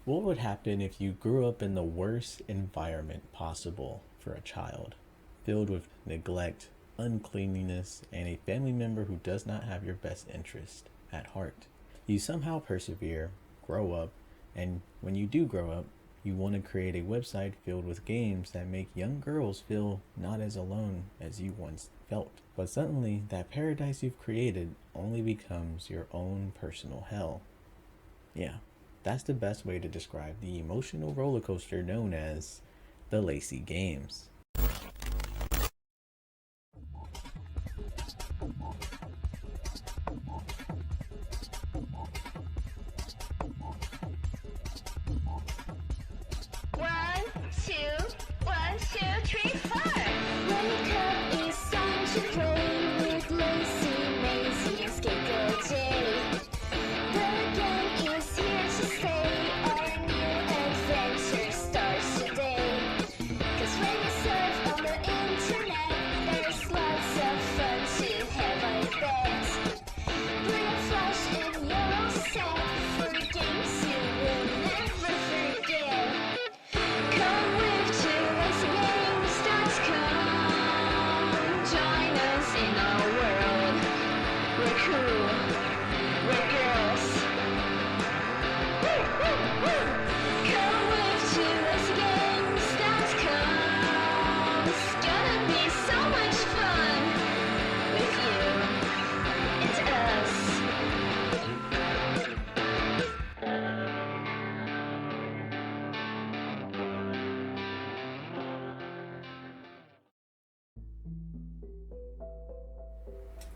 What would happen if you grew up in the worst environment possible for a child, filled with neglect, uncleanliness, and a family member who does not have your best interest at heart? You somehow persevere, grow up, and when you do grow up, you want to create a website filled with games that make young girls feel not as alone as you once felt. But suddenly, that paradise you've created only becomes your own personal hell. Yeah, that's the best way to describe the emotional roller coaster known as the Lacey Games.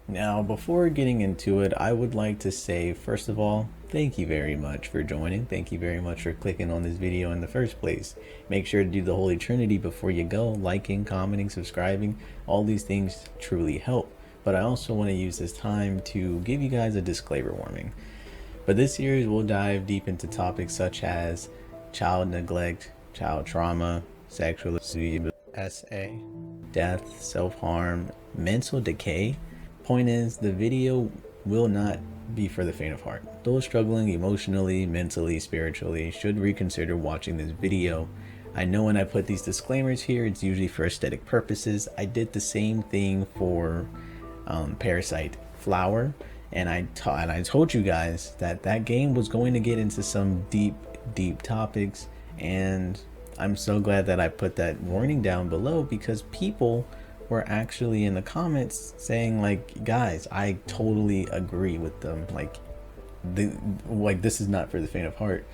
Now, before getting into it, I would like to say, first of all, thank you very much for joining. Thank you very much for clicking on this video in the first place. Make sure to do the Holy Trinity before you go, liking, commenting, subscribing. All these things truly help. But I also want to use this time to give you guys a disclaimer warning. But this series will dive deep into topics such as child neglect, child trauma, sexual abuse, SA, death, self-harm, mental decay. Point is, the video will not be for the faint of heart. Those struggling emotionally, mentally, spiritually should reconsider watching this video. I know when I put these disclaimers here, it's usually for aesthetic purposes. I did the same thing for Parasite Flower, and I told you guys that that game was going to get into some deep topics, and I'm so glad that I put that warning down below, because people were actually in the comments saying, like, guys, I totally agree with them, like this is not for the faint of heart.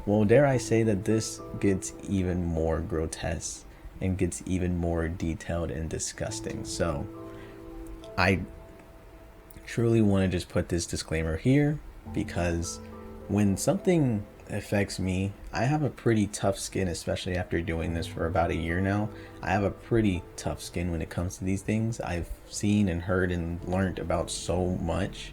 Well, dare I say that this gets even more grotesque and gets even more detailed and disgusting. So I truly want to just put this disclaimer here, because when something affects me, I have a pretty tough skin, especially after doing this for about a year now. I have a pretty tough skin when it comes to these things. I've seen and heard and learned about so much,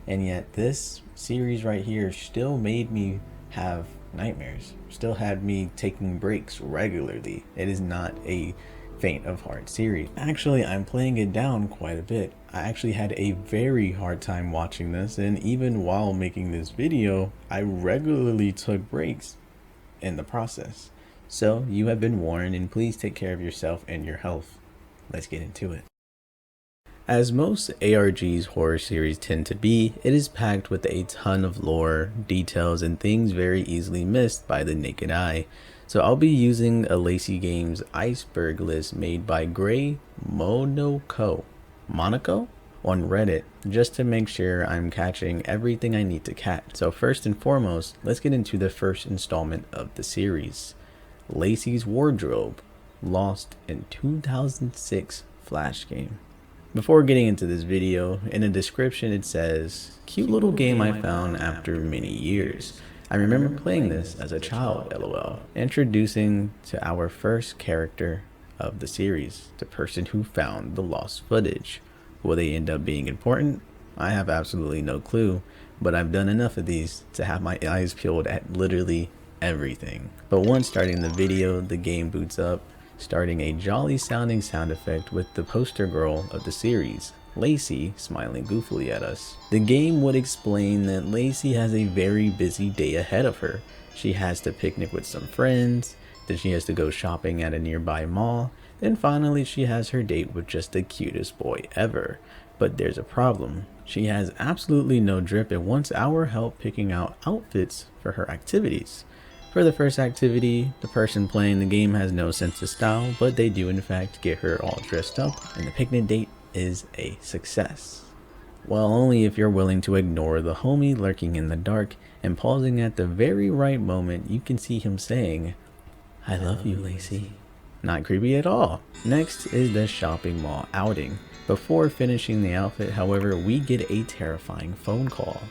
and yet this series right here still made me have nightmares, still had me taking breaks regularly. It is not a faint of heart series. Actually, I'm playing it down quite a bit. I actually had a very hard time watching this, and even while making this video, I regularly took breaks in the process. So you have been warned, and please take care of yourself and your health. Let's get into it. As most ARG's horror series tend to be, it is packed with a ton of lore, details, and things very easily missed by the naked eye. So I'll be using a Lacey Games iceberg list made by Gray Monaco on Reddit, just to make sure I'm catching everything I need to catch. So first and foremost, let's get into the first installment of the series, Lacey's Wardrobe, lost in 2006 Flash game. Before getting into this video, in the description it says, "Cute little game I found after many years. I remember playing this as a child, LOL." Introducing to our first character of the series, the person who found the lost footage. Will they end up being important? I have absolutely no clue, but I've done enough of these to have my eyes peeled at literally everything. But once starting the video, the game boots up, starting a jolly sounding sound effect with the poster girl of the series, Lacey, smiling goofily at us. The game would explain that Lacey has a very busy day ahead of her. She has to picnic with some friends, then she has to go shopping at a nearby mall, then finally she has her date with just the cutest boy ever. But there's a problem. She has absolutely no drip and wants our help picking out outfits for her activities. For the first activity, the person playing the game has no sense of style, but they do in fact get her all dressed up, and the picnic date is a success. Well, only if you're willing to ignore the homie lurking in the dark and pausing at the very right moment you can see him saying, "I love you, Lacey." Not creepy at all. Next is the shopping mall outing. Before finishing the outfit, however, we get a terrifying phone call.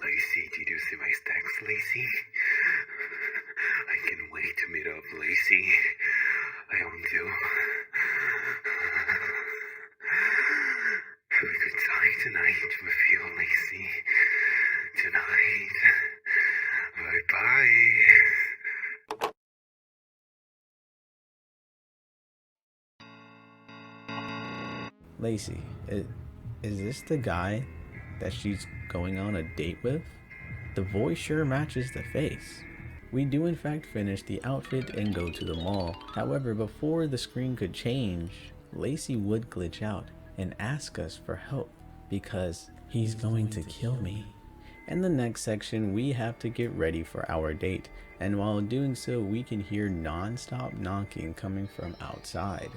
Lacey, did you see my stacks, Lacey? I can wait to meet up, Lacey. I want to. Have a good time tonight with you, Lacey. Tonight. Bye-bye. Lacey, is this the guy that she's going on a date with? The voice sure matches the face. We do in fact finish the outfit and go to the mall. However, before the screen could change, Lacey would glitch out and ask us for help because he's going to kill me. In the next section, we have to get ready for our date, and while doing so, we can hear non-stop knocking coming from outside.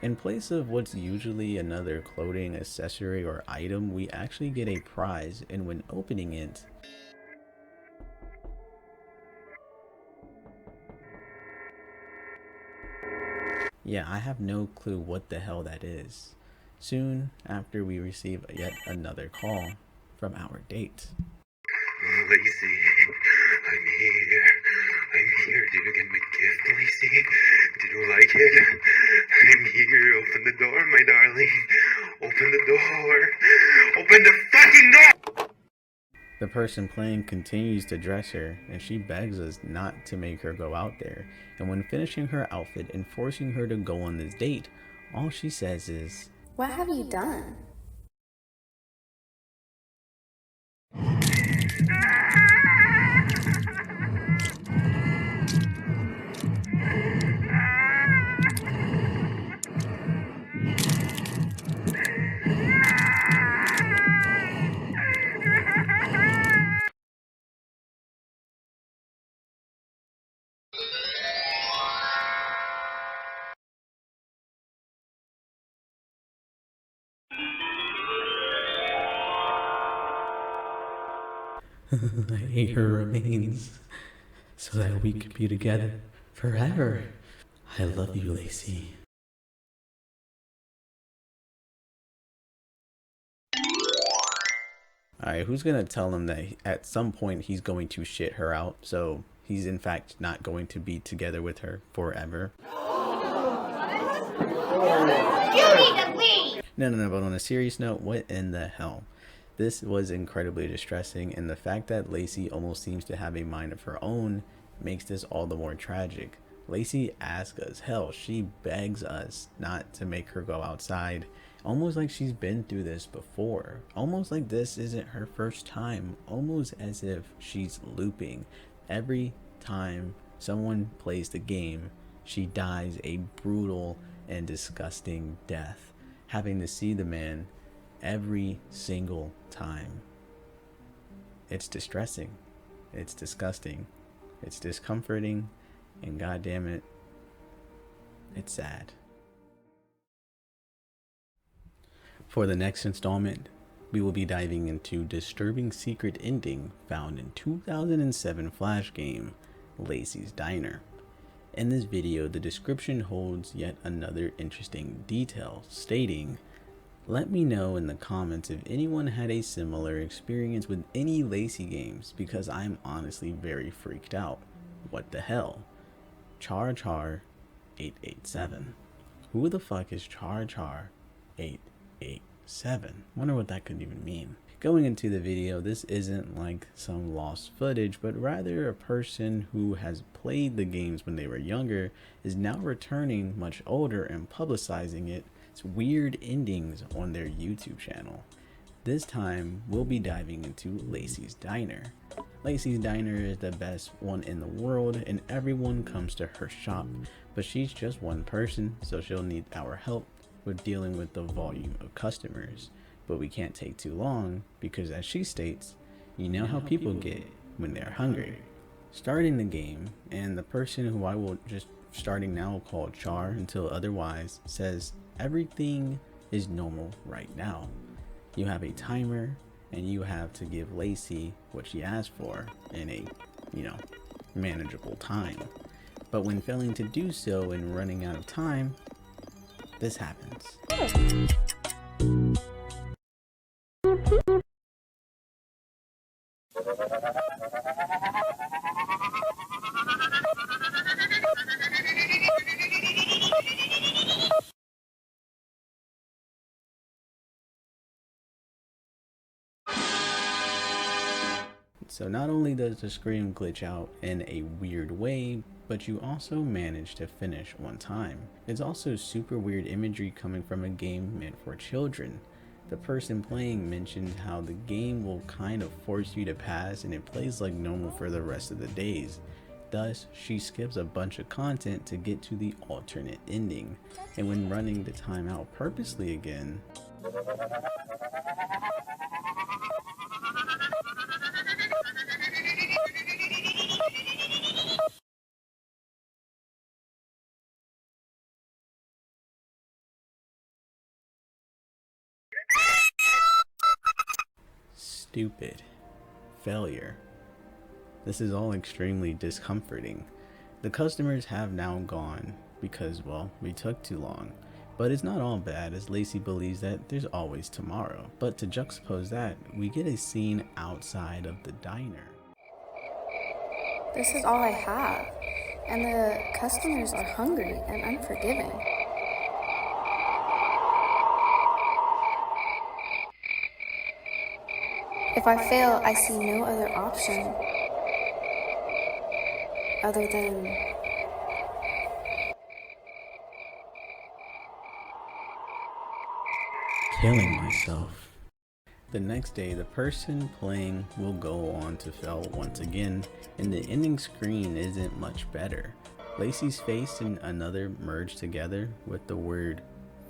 In place of what's usually another clothing accessory or item, we actually get a prize, and when opening it, yeah, I have no clue what the hell that is. Soon after, we receive yet another call from our date. Lacey, I'm here. Did you get my gift, Lacey? Did you like it? I'm here. Open the door, my darling. Open the door. Open the fucking door! The person playing continues to dress her, and she begs us not to make her go out there. And when finishing her outfit and forcing her to go on this date, all she says is, "What have you done?" "I hate her remains so that we could be together forever. I love you, Lacey." Alright, who's gonna tell him that at some point he's going to shit her out, so he's in fact not going to be together with her forever? You need to leave! No, but on a serious note, what in the hell? This was incredibly distressing, and the fact that Lacey almost seems to have a mind of her own makes this all the more tragic. Lacey asks us, hell, she begs us not to make her go outside, almost like she's been through this before, almost like this isn't her first time, almost as if she's looping. Every time someone plays the game, she dies a brutal and disgusting death, having to see the man every single time. It's distressing, it's disgusting, it's discomforting, and goddamn it, it's sad. For the next installment, we will be diving into disturbing secret ending found in 2007 Flash game, Lacey's Diner. In this video, the description holds yet another interesting detail, stating, "Let me know in the comments if anyone had a similar experience with any Lacey games, because I'm honestly very freaked out. What the hell? Char 887. Who the fuck is Char 887? Wonder what that could even mean. Going into the video, this isn't like some lost footage, but rather a person who has played the games when they were younger is now returning much older and publicizing its weird endings on their YouTube channel. This time, we'll be diving into Lacey's Diner. Lacey's Diner is the best one in the world and everyone comes to her shop, but she's just one person, so she'll need our help with dealing with the volume of customers. But we can't take too long because, as she states, you know how people get when they're hungry. Starting the game, and the person who I will just starting now called Char until otherwise says everything is normal right now. You have a timer and you have to give Lacey what she asked for in a, manageable time. But when failing to do so and running out of time, this happens. So not only does the screen glitch out in a weird way, but you also manage to finish on time. It's also super weird imagery coming from a game meant for children. The person playing mentioned how the game will kind of force you to pass and it plays like normal for the rest of the days. Thus, she skips a bunch of content to get to the alternate ending. And when running the time out purposely again, stupid. Failure. This is all extremely discomforting. The customers have now gone because, well, we took too long. But it's not all bad, as Lacey believes that there's always tomorrow. But to juxtapose that, we get a scene outside of the diner. This is all I have, and the customers are hungry and unforgiving. If I fail, I see no other option other than killing myself. The next day, the person playing will go on to fail once again, and the ending screen isn't much better. Lacey's face and another merge together with the word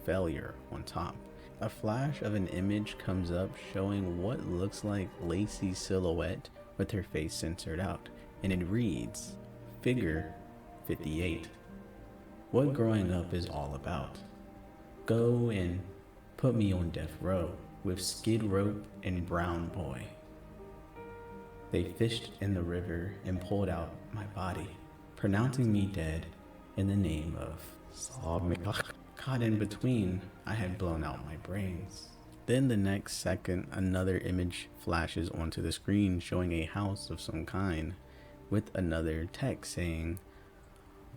failure on top. A flash of an image comes up showing what looks like Lacey's silhouette with her face censored out, and it reads, Figure 58. What growing up is all about. Go and put me on death row with Skid Rope and Brown Boy. They fished in the river and pulled out my body, pronouncing me dead in the name of Saw. Caught in between, I had blown out my brains. Then the next second, another image flashes onto the screen showing a house of some kind with another text saying,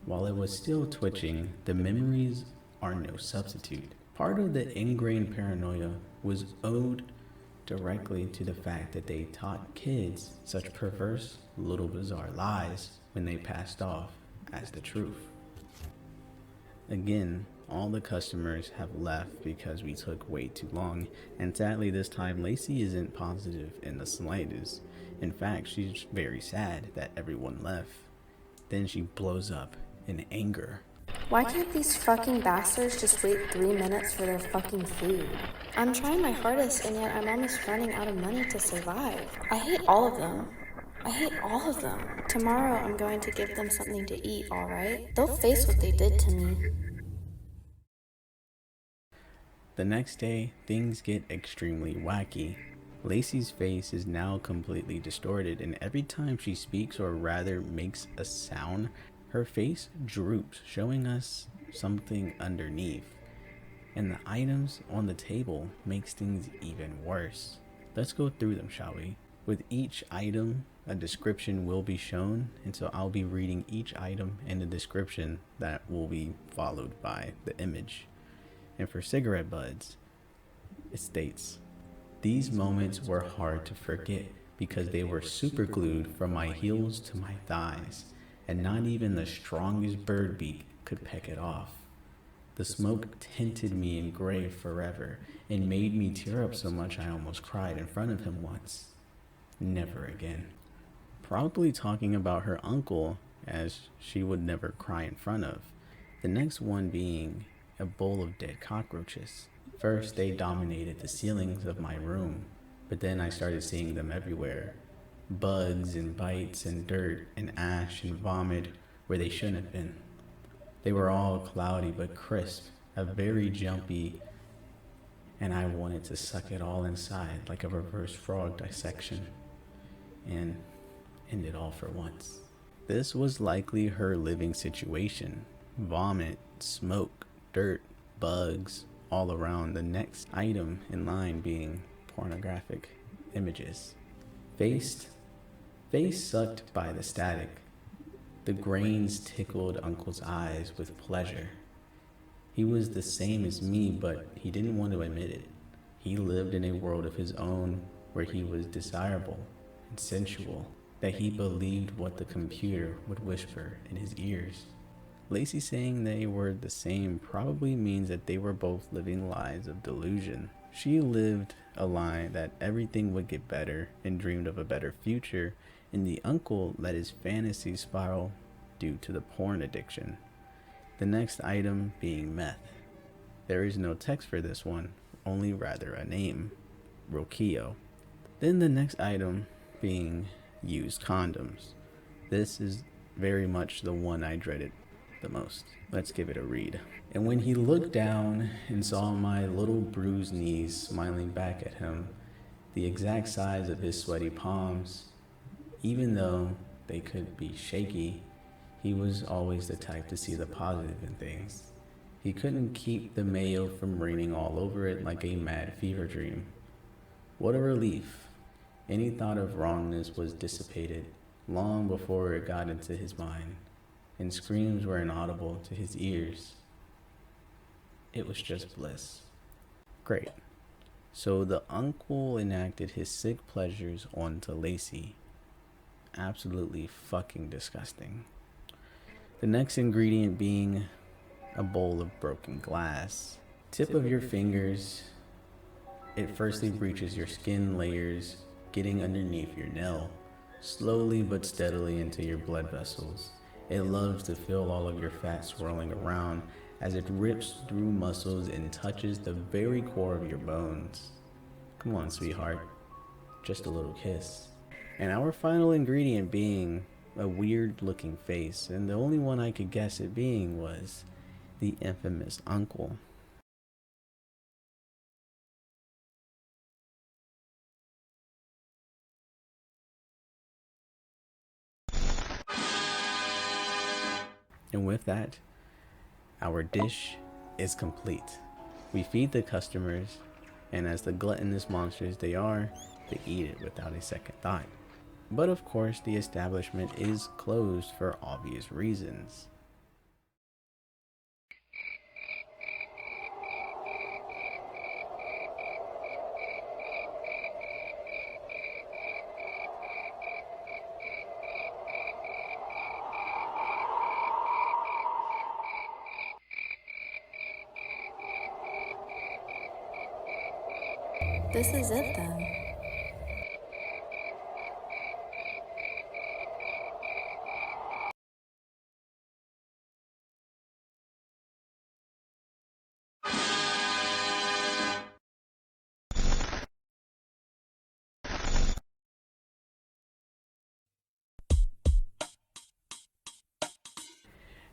while it was still twitching, the memories are no substitute. Part of the ingrained paranoia was owed directly to the fact that they taught kids such perverse, little bizarre lies when they passed off as the truth. Again, all the customers have left because we took way too long, and sadly this time Lacey isn't positive in the slightest. In fact, she's very sad that everyone left. Then she blows up in anger. why can't these fucking bastards just wait 3 minutes for their fucking food? I'm trying my hardest and yet I'm almost running out of money to survive. I hate all of them. I hate all of them. Tomorrow I'm going to give them something to eat, alright? They'll face what they did to me. The next day, things get extremely wacky. Lacey's face is now completely distorted, and every time she speaks, or rather makes a sound, her face droops, showing us something underneath. And the items on the table makes things even worse. Let's go through them, shall we? With each item, a description will be shown, and so I'll be reading each item and the description that will be followed by the image. And for cigarette butts, it states, These moments were hard to forget because they were super glued from my heels to my thighs, and not even the strongest bird beak could peck it off. The smoke tinted me in gray forever and made me tear up so much I almost cried in front of him once. Never again. Probably talking about her uncle, as she would never cry in front of. The next one being a bowl of dead cockroaches. First, they dominated the ceilings of my room, but then I started seeing them everywhere. Bugs and bites and dirt and ash and vomit where they shouldn't have been. They were all cloudy but crisp, a very jumpy, and I wanted to suck it all inside like a reverse frog dissection and end it all for once. This was likely her living situation. Vomit, smoke, dirt, bugs, all around. The next item in line being pornographic images. Face sucked by the static. The grains tickled Uncle's eyes with pleasure. He was the same as me, but he didn't want to admit it. He lived in a world of his own where he was desirable and sensual, that he believed what the computer would whisper in his ears. Lacey saying they were the same probably means that they were both living lies of delusion. She lived a lie that everything would get better and dreamed of a better future, and the uncle let his fantasy spiral due to the porn addiction. The next item being meth. There is no text for this one, only rather a name, Rouxls. Then the next item being used condoms. This is very much the one I dreaded the most. Let's give it a read. And when he looked down and saw my little bruised knees smiling back at him, the exact size of his sweaty palms, even though they could be shaky, he was always the type to see the positive in things. He couldn't keep the mayo from raining all over it like a mad fever dream. What a relief. Any thought of wrongness was dissipated long before it got into his mind, and screams were inaudible to his ears. It was just bliss. Great. So the uncle enacted his sick pleasures onto Lacey. Absolutely fucking disgusting. The next ingredient being a bowl of broken glass. Tip of your fingers, it firstly breaches your skin layers, getting underneath your nail, slowly but steadily into your blood vessels. It loves to feel all of your fat swirling around as it rips through muscles and touches the very core of your bones. Come on, sweetheart. Just a little kiss. And our final ingredient being a weird looking face, and the only one I could guess it being was the infamous uncle. And with that, our dish is complete. We feed the customers, and as the gluttonous monsters they are, they eat it without a second thought. But of course, the establishment is closed for obvious reasons. This is it then.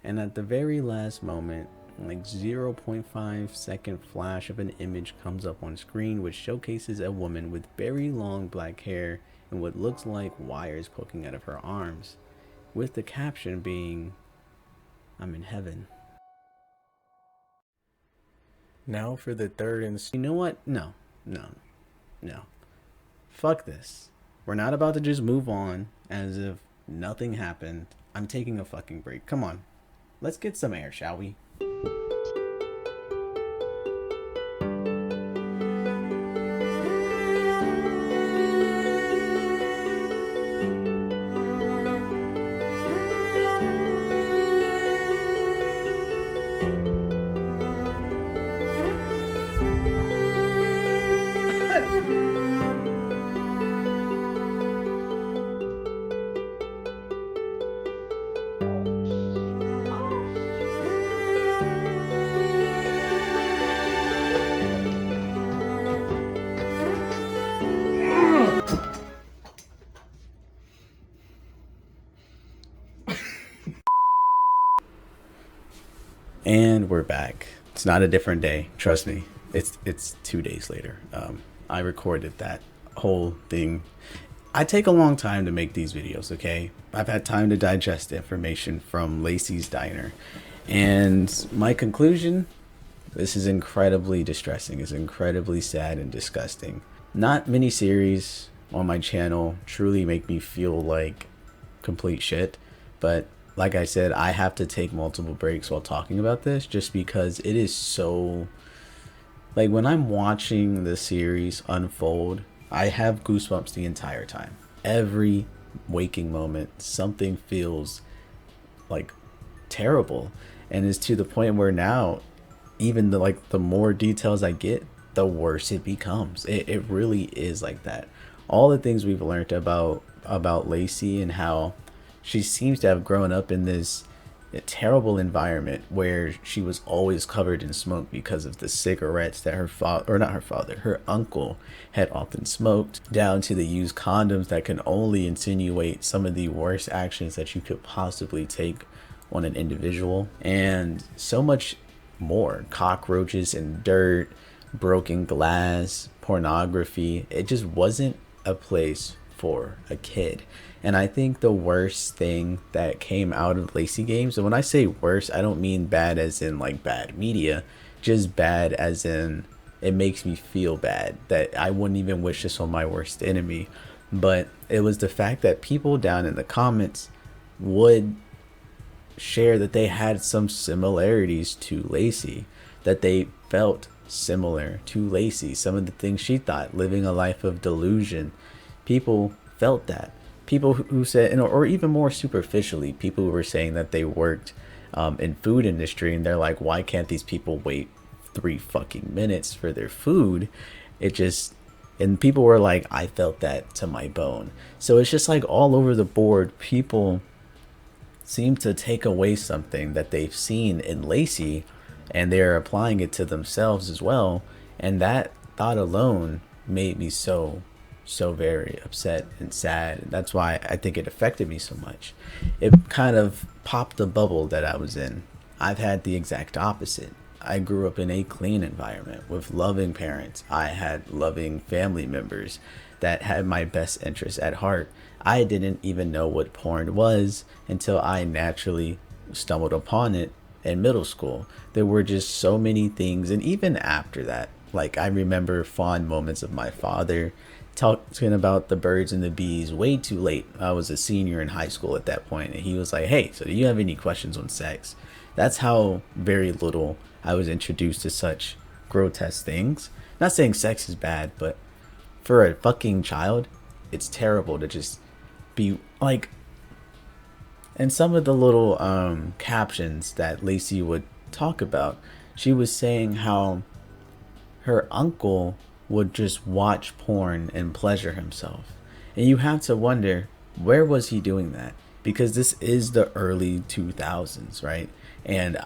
And at the very last moment, like 0.5 second flash of an image comes up on screen which showcases a woman with very long black hair and what looks like wires poking out of her arms, with the caption being, "I'm in heaven." Now for the third and... You know what? No. Fuck this. We're not about to just move on as if nothing happened. I'm taking a fucking break. Come on. Let's get some air, shall we? we're back. It's not a different day. Trust me. It's 2 days later. I recorded that whole thing. I take a long time to make these videos, okay? I've had time to digest information from Lacey's Diner. And my conclusion, this is incredibly distressing. It's incredibly sad and disgusting. Not many series on my channel truly make me feel like complete shit. But like I said, I have to take multiple breaks while talking about this just because it is so... Like, when I'm watching the series unfold, I have goosebumps the entire time. Every waking moment, something feels like terrible. And it's to the point where now, even the more details I get, the worse it becomes. It really is like that. All the things we've learned about Lacey and how she seems to have grown up in this terrible environment where she was always covered in smoke because of the cigarettes that her uncle had often smoked, down to the used condoms that can only insinuate some of the worst actions that you could possibly take on an individual, and so much more. Cockroaches and dirt, broken glass, pornography. It just wasn't a place for a kid. And I think the worst thing that came out of Lacey Games, and when I say worst, I don't mean bad as in like bad media, just bad as in it makes me feel bad, that I wouldn't even wish this on my worst enemy. But it was the fact that people down in the comments would share that they had some similarities to Lacey, that they felt similar to Lacey, some of the things she thought, living a life of delusion. People felt that. People who said, or even more superficially, people who were saying that they worked in food industry, and they're like, why can't these people wait 3 fucking minutes for their food? And people were like, I felt that to my bone. So it's just like all over the board, people seem to take away something that they've seen in Lacey, and they're applying it to themselves as well. And that thought alone made me so very upset and sad. And that's why I think it affected me so much. It kind of popped the bubble that I was in. I've had the exact opposite. I grew up in a clean environment with loving parents. I had loving family members that had my best interests at heart. I didn't even know what porn was until I naturally stumbled upon it in middle school. There were just so many things, and even after that, like, I remember fond moments of my father talking about the birds and the bees way too late. I was a senior in high school at that point, and he was like, hey, so do you have any questions on sex? That's how very little I was introduced to such grotesque things. Not saying sex is bad, but for a fucking child, it's terrible to just be like... And some of the little captions that Lacey would talk about, she was saying how her uncle would just watch porn and pleasure himself. And you have to wonder, where was he doing that? Because this is the early 2000s, right? And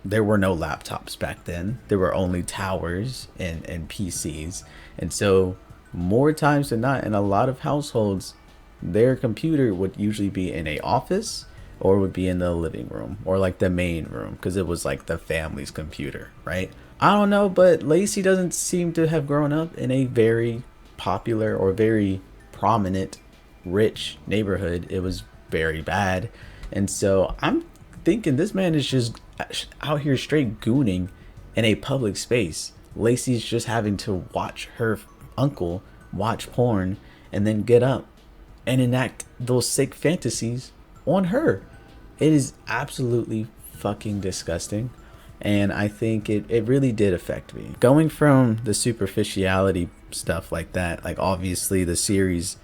there were no laptops back then. There were only towers and PCs. And so more times than not, in a lot of households, their computer would usually be in a office or would be in the living room or like the main room, because it was like the family's computer, right? I don't know, but Lacey doesn't seem to have grown up in a very popular or very prominent rich neighborhood. It was very bad. And so I'm thinking this man is just out here straight gooning in a public space. Lacey's just having to watch her uncle watch porn and then get up and enact those sick fantasies on her. It is absolutely fucking disgusting. And I think it really did affect me. Going from the superficiality stuff like that, like obviously the series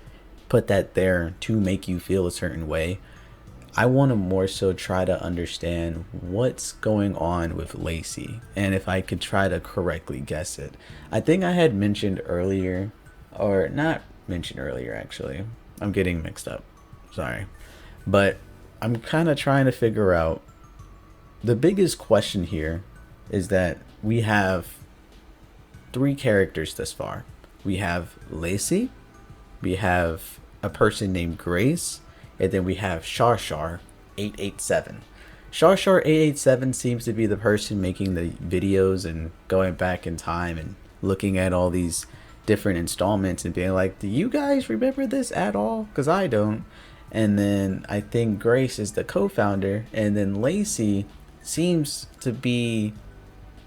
put that there to make you feel a certain way. I want to more so try to understand what's going on with Lacey, and if I could try to correctly guess it. I think I had mentioned earlier, or not mentioned earlier actually. I'm getting mixed up. Sorry. But I'm kind of trying to figure out, the biggest question here is that we have 3 characters thus far. We have Lacey, we have a person named Grace, and then we have Shar 887. Shar887 seems to be the person making the videos and going back in time and looking at all these different installments and being like, do you guys remember this at all? Because I don't. And then I think Grace is the co-founder, and then Lacey seems to be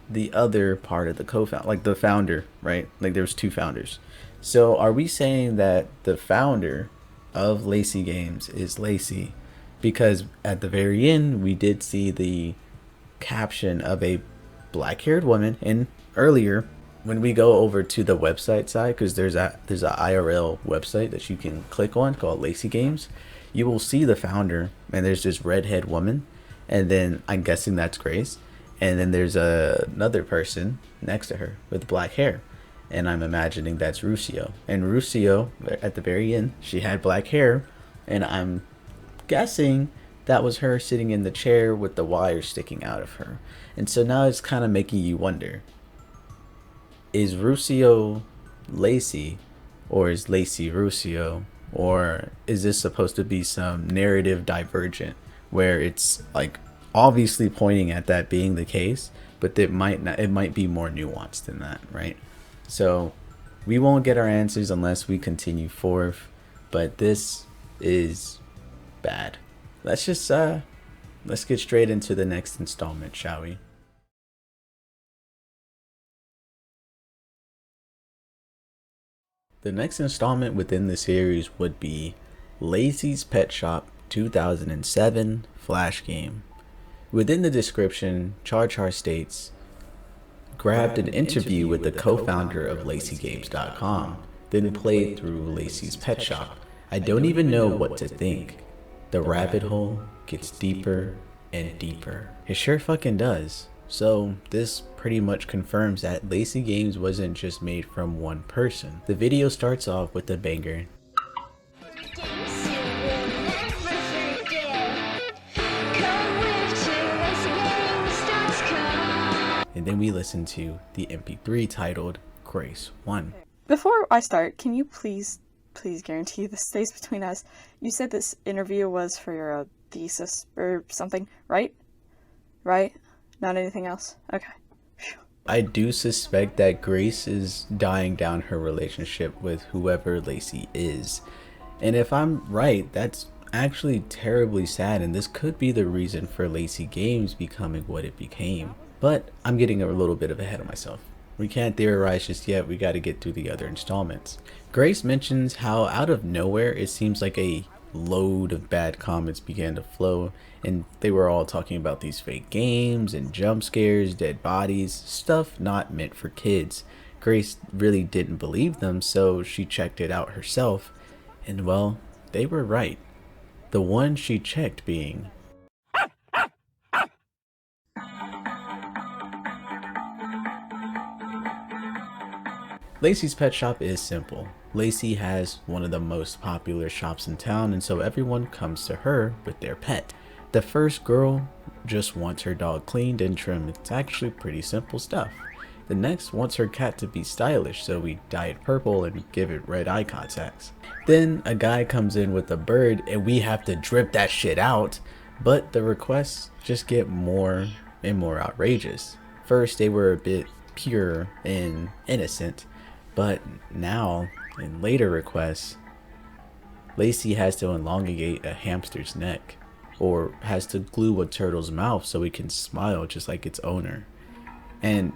the other part of the co-founder, like the founder, right? Like there's two founders. So are we saying that the founder of Lacey Games is Lacey? Because at the very end we did see the caption of a black-haired woman, and earlier when we go over to the website side, because there's a IRL website that you can click on called Lacey Games, you will see the founder, and there's this redhead woman, and then I'm guessing that's Grace, and then there's another person next to her with black hair, and I'm imagining that's Rouxls. And Rouxls, at the very end, she had black hair, and I'm guessing that was her sitting in the chair with the wire sticking out of her. And so now it's kind of making you wonder, is Rouxls Lacey, or is Lacey Rouxls, or is this supposed to be some narrative divergent where it's like obviously pointing at that being the case, but it might not, it might be more nuanced than that, right? So we won't get our answers unless we continue forth, but this is bad. Let's just let's get straight into the next installment, shall we? The next installment within the series would be Lacey's Pet Shop 2007 Flash Game. Within the description, Char states, grabbed an interview with the co-founder of LACEY'S.com, then played through Lacey's Pet Shop. I don't even know what to think. The rabbit hole gets deeper and deeper. It sure fucking does. So this pretty much confirms that Lacey Games wasn't just made from one person. The video starts off with a banger. And then we listen to the MP3 titled Grace 1. Before I start, can you please guarantee this stays between us? You said this interview was for your thesis or something, right? Right? Not anything else? Okay. I do suspect that Grace is dying down her relationship with whoever Lacey is. And if I'm right, that's actually terribly sad, and this could be the reason for Lacey Games becoming what it became. But I'm getting a little bit ahead of myself. We can't theorize just yet, we gotta get through the other installments. Grace mentions how out of nowhere it seems like a load of bad comments began to flow, and they were all talking about these fake games and jump scares, dead bodies, stuff not meant for kids. Grace really didn't believe them, so she checked it out herself, and well, they were right. The one she checked being Lacey's Pet Shop is simple. Lacey has one of the most popular shops in town, and so everyone comes to her with their pet. The first girl just wants her dog cleaned and trimmed. It's actually pretty simple stuff. The next wants her cat to be stylish, so we dye it purple and give it red eye contacts. Then a guy comes in with a bird and we have to drip that shit out, but the requests just get more and more outrageous. First they were a bit pure and innocent, but now, in later requests, Lacey has to elongate a hamster's neck, or has to glue a turtle's mouth so it can smile just like its owner. And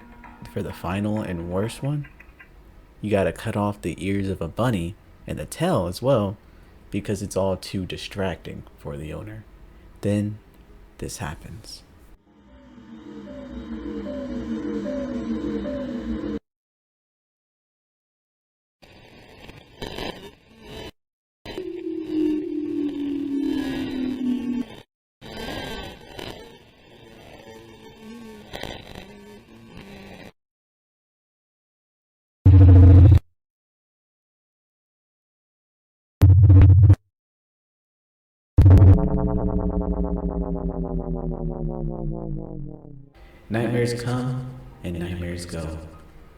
for the final and worst one, you gotta cut off the ears of a bunny and the tail as well, because it's all too distracting for the owner. Then this happens. Nightmares come and nightmares go.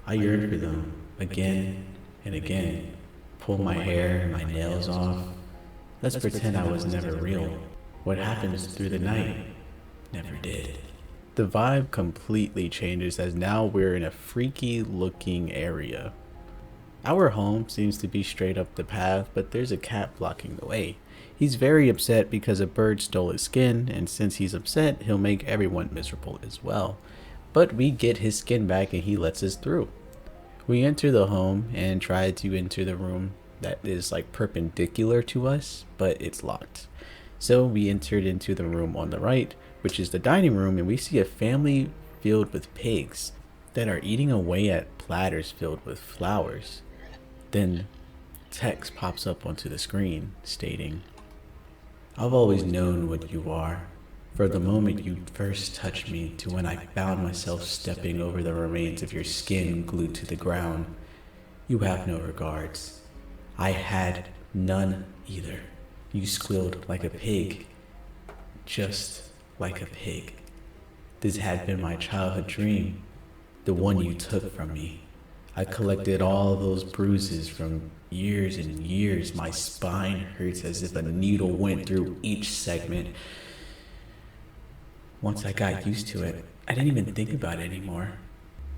I yearn for them again and again. Pull my hair and my nails off. Let's pretend I was never real. What happens through the night? never did. The vibe completely changes as now we're in a freaky looking area. Our home seems to be straight up the path, but there's a cat blocking the way. He's very upset because a bird stole his skin, and since he's upset, he'll make everyone miserable as well. But we get his skin back and he lets us through. We enter the home and try to enter the room that is like perpendicular to us, but it's locked. So we entered into the room on the right, which is the dining room, and we see a family filled with pigs that are eating away at platters filled with flowers. Then text pops up onto the screen stating, "I've always known what you are. For the moment you first touched me to when I found myself stepping over the remains of your skin glued to the ground. You have no regards. I had none either. You squealed like a pig, just like a pig. This had been my childhood dream, the one you took from me. I collected all those bruises from years and years. My spine hurts as if a needle went through each segment. Once I got used to it, I didn't even think about it anymore.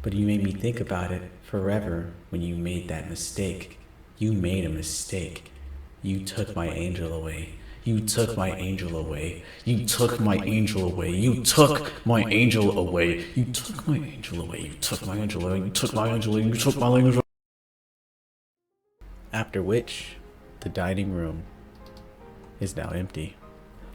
But you made me think about it forever when you made that mistake. You made a mistake. You took my angel away. You took my angel away. You took my angel away. You took my angel away. You took my angel away. You took my angel away. You took my angel away. You took my angel away." After which, the dining room is now empty.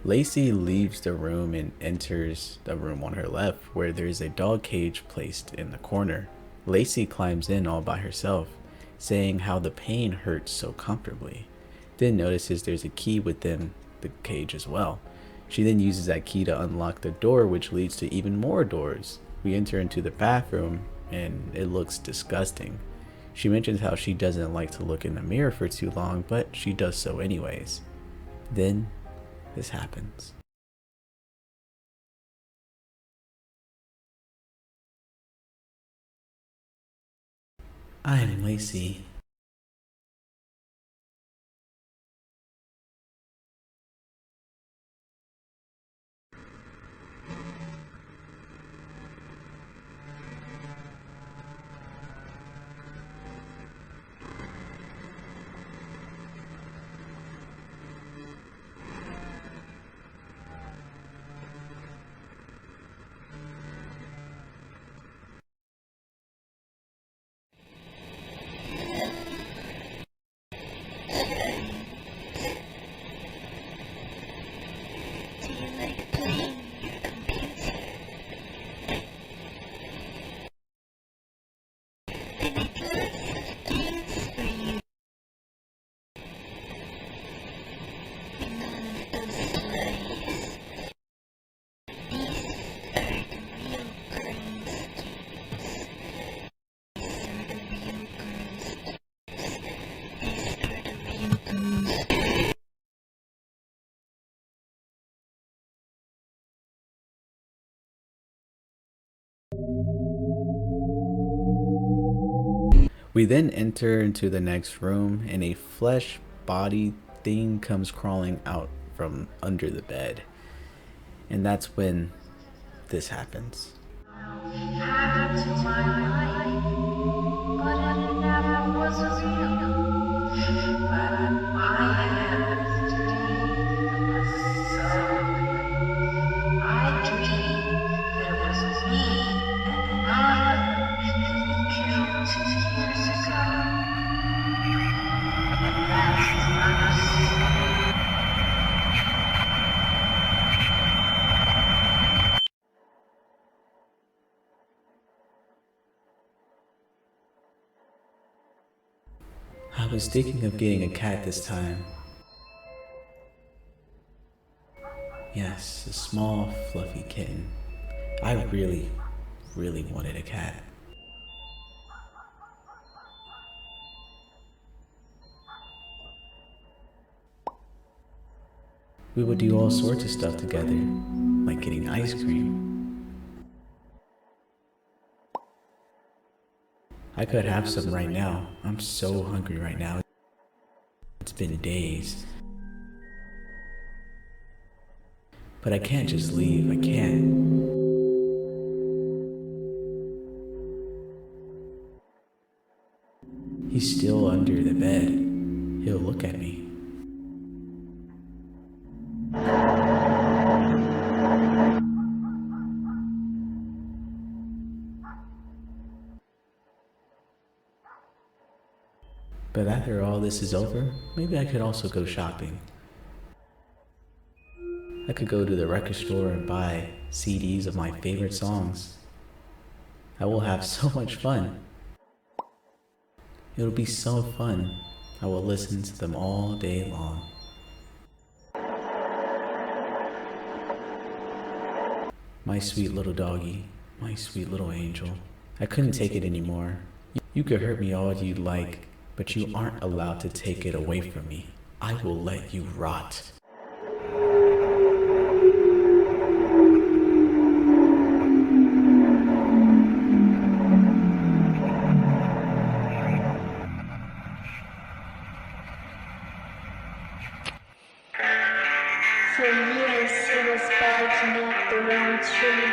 Lacey leaves the room and enters the room on her left, where there is a dog cage placed in the corner. Lacey climbs in all by herself, saying how the pain hurts so comfortably. Then notices there's a key within the cage as well. She then uses that key to unlock the door, which leads to even more doors. We enter into the bathroom and it looks disgusting. She mentions how she doesn't like to look in the mirror for too long, but she does so anyways. Then this happens. I'm Lacey. We then enter into the next room and a flesh body thing comes crawling out from under the bed. And that's when this happens. Happened to my life, but it never was real. But I had this dream that was so real. I dreamed that it was me and another that he killed 2 years ago. And that's another story. I was thinking of getting a cat this time. Yes, a small, fluffy kitten. I really wanted a cat. We would do all sorts of stuff together, like getting ice cream. I could have some right now. I'm so hungry right now. It's been days. But I can't just leave, I can't. He's still under the bed. He'll look at me. But after all this is over, maybe I could also go shopping. I could go to the record store and buy CDs of my favorite songs. I will have so much fun. It'll be so fun. I will listen to them all day long. My sweet little doggy, my sweet little angel. I couldn't take it anymore. You could hurt me all you'd like, but you aren't allowed to take it away from me. I will let you rot. For years he was barking up the wrong tree.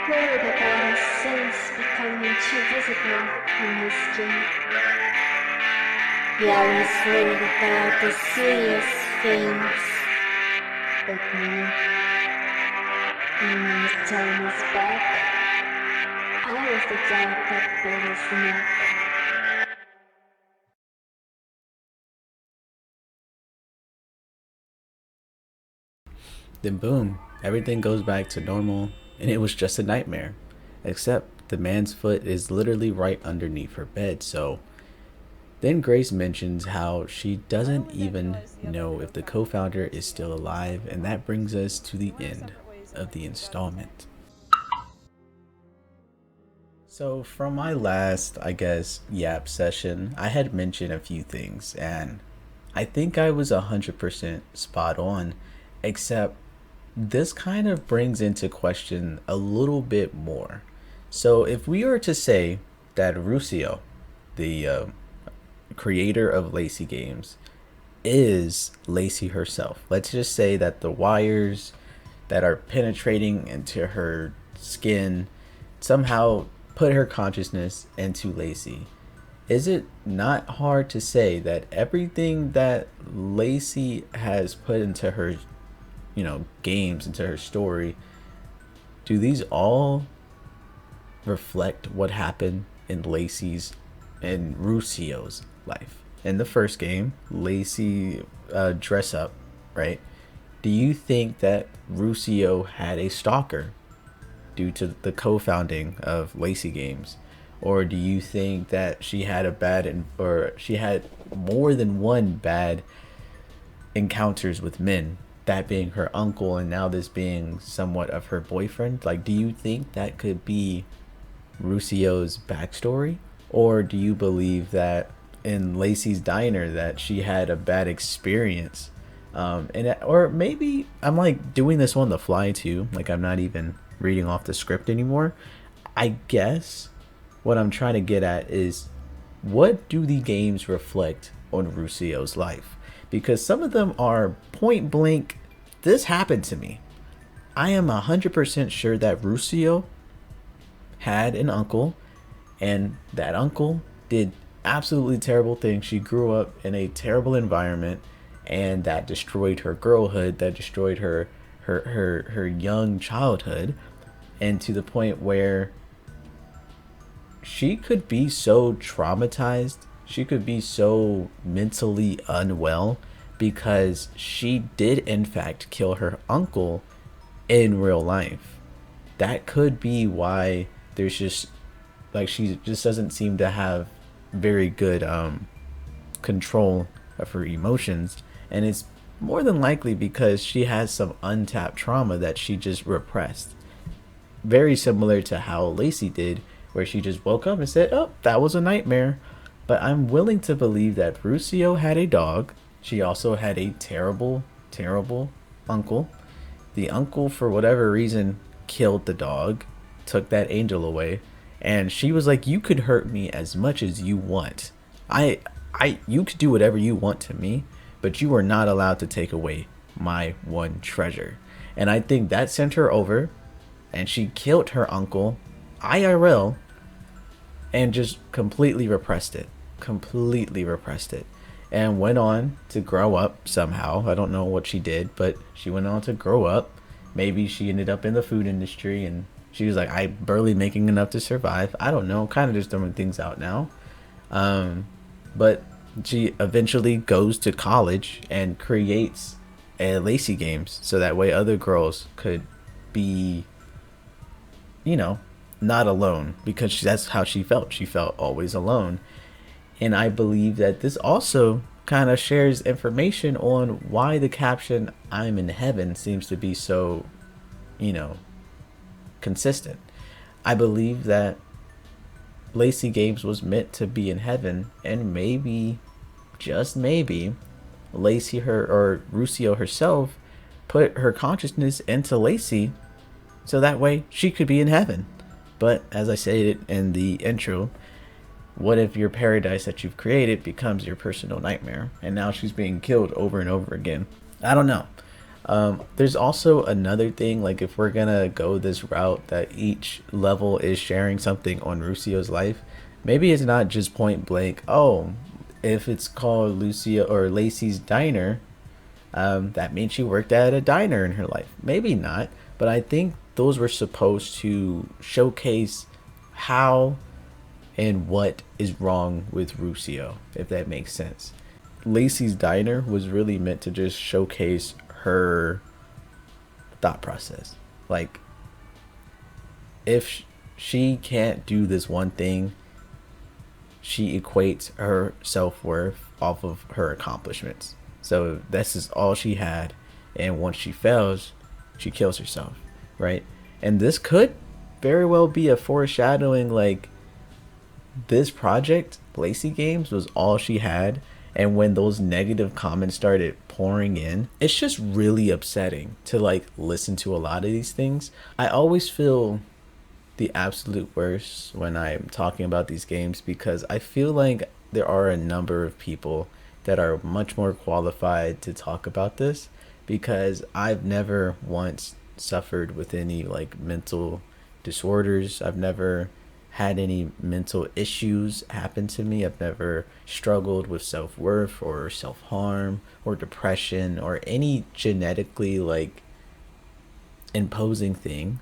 Worried about his sins becoming too visible on his skin. Yeah, he's worried about the serious things. But me, when his time is back, I was the dog that bit his neck. Then boom, everything goes back to normal, and it was just a nightmare. Except the man's foot is literally right underneath her bed, so then Grace mentions how she doesn't even know if the co-founder is still alive, and that brings us to the end of the installment. So from my last, I guess, yap session, I had mentioned a few things, and I think I was 100% spot on, except this kind of brings into question a little bit more. So if we were to say that Rouxls, the creator of Lacey Games, is Lacey herself, let's just say that the wires that are penetrating into her skin somehow put her consciousness into Lacey, is it not hard to say that everything that Lacey has put into her, games, into her story, do these all reflect what happened in Lacey's and Rouxls' life? In the first game, Lacey dress up, right? Do you think that Rouxls had a stalker due to the co-founding of Lacey Games? Or do you think that she had she had more than one bad encounters with men, that being her uncle and now this being somewhat of her boyfriend? Like, do you think that could be Rouxls' backstory? Or do you believe that in Lacey's diner that she had a bad experience? Or maybe I'm like doing this on the fly too, like I'm not even reading off the script anymore. I guess what I'm trying to get at is, what do the games reflect on Rouxls' life? Because some of them are point blank, this happened to me. I am 100% sure that Rouxls had an uncle, and that uncle did absolutely terrible things. She grew up in a terrible environment, and that destroyed her girlhood, that destroyed her young childhood, and to the point where she could be so traumatized, she could be so mentally unwell, because she did in fact kill her uncle in real life. That could be why there's just, like, she just doesn't seem to have very good control of her emotions, and it's more than likely because she has some untapped trauma that she just repressed. Very similar to how Lacey did, where she just woke up and said, oh, that was a nightmare. But I'm willing to believe that Rouxls had a dog. She also had a terrible, terrible uncle. The uncle, for whatever reason, killed the dog, took that angel away, and she was like, you could hurt me as much as you want. You could do whatever you want to me, but you are not allowed to take away my one treasure. And I think that sent her over, and she killed her uncle IRL and just completely repressed it. Completely repressed it. And went on to grow up somehow. I don't know what she did, but she went on to grow up. Maybe she ended up in the food industry and she was like, I'm barely making enough to survive. I don't know. Kind of just throwing things out now. But she eventually goes to college and creates a Lacey Games so that way other girls could be, you know, not alone, because that's how she felt. She felt always alone. And I believe that this also kind of shares information on why the caption "I'm in heaven" seems to be so, you know, consistent. I believe that Lacey Games was meant to be in heaven, and maybe, just maybe, Lacey or Rouxls herself put her consciousness into Lacey so that way she could be in heaven. But as I stated in the intro, what if your paradise that you've created becomes your personal nightmare, and now she's being killed over and over again? I don't know. There's also another thing, like if we're gonna go this route that each level is sharing something on Rouxls' life, maybe it's not just point blank, oh, if it's called Lucia or Lacey's Diner, that means she worked at a diner in her life. Maybe not, but I think those were supposed to showcase how and what is wrong with Rouxls, if that makes sense. Lacey's Diner was really meant to just showcase her thought process. Like, if she can't do this one thing, she equates her self-worth off of her accomplishments. So this is all she had, and once she fails, she kills herself, right? And this could very well be a foreshadowing, like, this project, Lacey Games, was all she had, and when those negative comments started pouring in, it's just really upsetting to like listen to a lot of these things. I always feel the absolute worst when I'm talking about these games, because I feel like there are a number of people that are much more qualified to talk about this, because I've never once suffered with any like mental disorders. I've never had any mental issues happen to me. I've never struggled with self-worth or self-harm or depression or any genetically like imposing thing.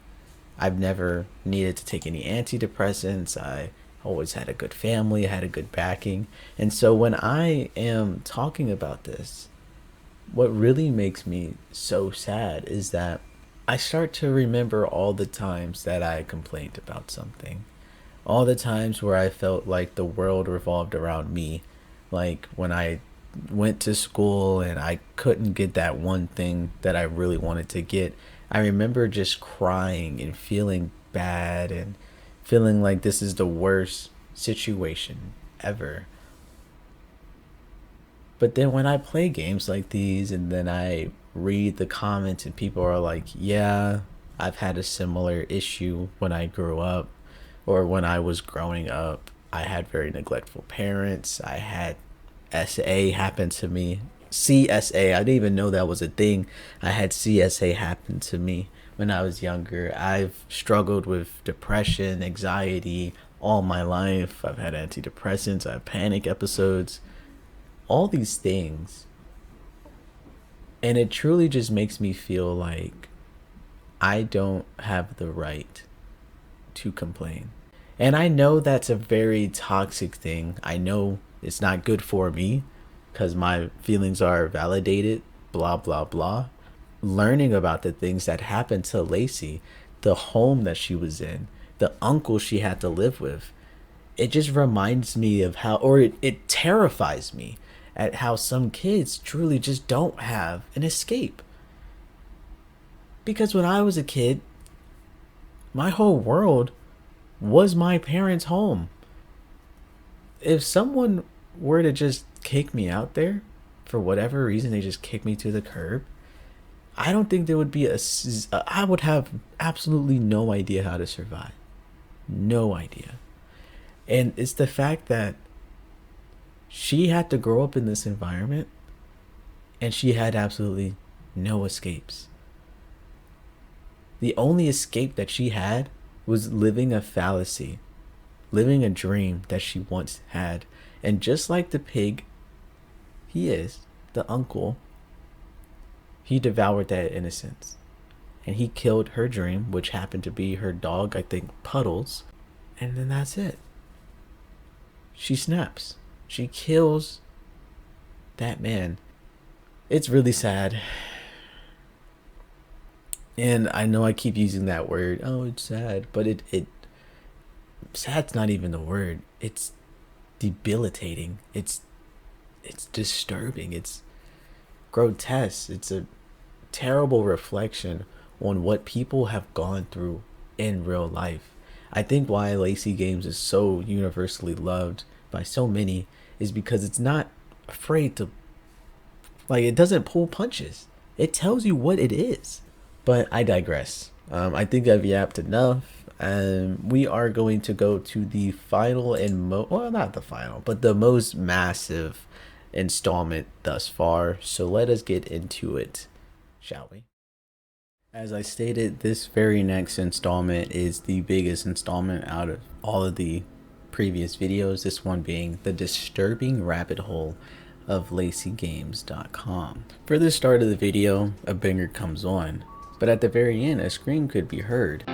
I've never needed to take any antidepressants. I always had a good family, I had a good backing. And so when I am talking about this, what really makes me so sad is that I start to remember all the times that I complained about something. All the times where I felt like the world revolved around me. Like when I went to school and I couldn't get that one thing that I really wanted to get. I remember just crying and feeling bad and feeling like this is the worst situation ever. But then when I play games like these and then I read the comments and people are like, yeah, I've had a similar issue when I grew up. Or when I was growing up, I had very neglectful parents. I had SA happen to me. CSA, I didn't even know that was a thing. I had CSA happen to me when I was younger. I've struggled with depression, anxiety all my life. I've had antidepressants. I have panic episodes. All these things. And it truly just makes me feel like I don't have the right to complain. And I know that's a very toxic thing. I know it's not good for me because my feelings are validated, blah, blah, blah. Learning about the things that happened to Lacey, the home that she was in, the uncle she had to live with, it just reminds me of how, or it terrifies me at how some kids truly just don't have an escape. Because when I was a kid, my whole world was my parents' home. If someone were to just kick me out there, for whatever reason, they just kick me to the curb, I don't think there would be I would have absolutely no idea how to survive. No idea. And it's the fact that she had to grow up in this environment and she had absolutely no escapes. The only escape that she had was living a fallacy, living a dream that she once had. And just like the pig he is, the uncle, he devoured that innocence. And he killed her dream, which happened to be her dog, I think, Puddles. And then that's it. She snaps. She kills that man. It's really sad. And I know I keep using that word. Oh, it's sad. But sad's not even the word. It's debilitating. It's disturbing. It's grotesque. It's a terrible reflection on what people have gone through in real life. I think why Lacey Games is so universally loved by so many is because it's not afraid to, like, it doesn't pull punches. It tells you what it is. But I digress. I think I've yapped enough. We are going to go to the final and well, not the final, but the most massive installment thus far. So let us get into it, shall we? As I stated, this very next installment is the biggest installment out of all of the previous videos. This one being the disturbing rabbit hole of LACEY'S.com. For the start of the video, a banger comes on, but at the very end, a scream could be heard.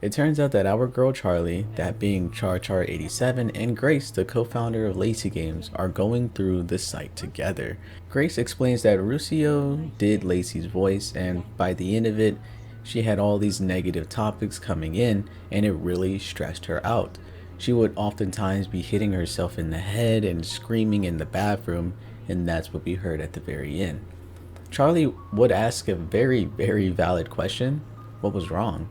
It turns out that our girl Charlie, that being Char87, and Grace, the co-founder of Lacey Games, are going through the site together. Grace explains that Rouxls did Lacey's voice, and by the end of it, she had all these negative topics coming in, and it really stressed her out. She would oftentimes be hitting herself in the head and screaming in the bathroom, and that's what we heard at the very end. Charlie would ask a very, very valid question: what was wrong?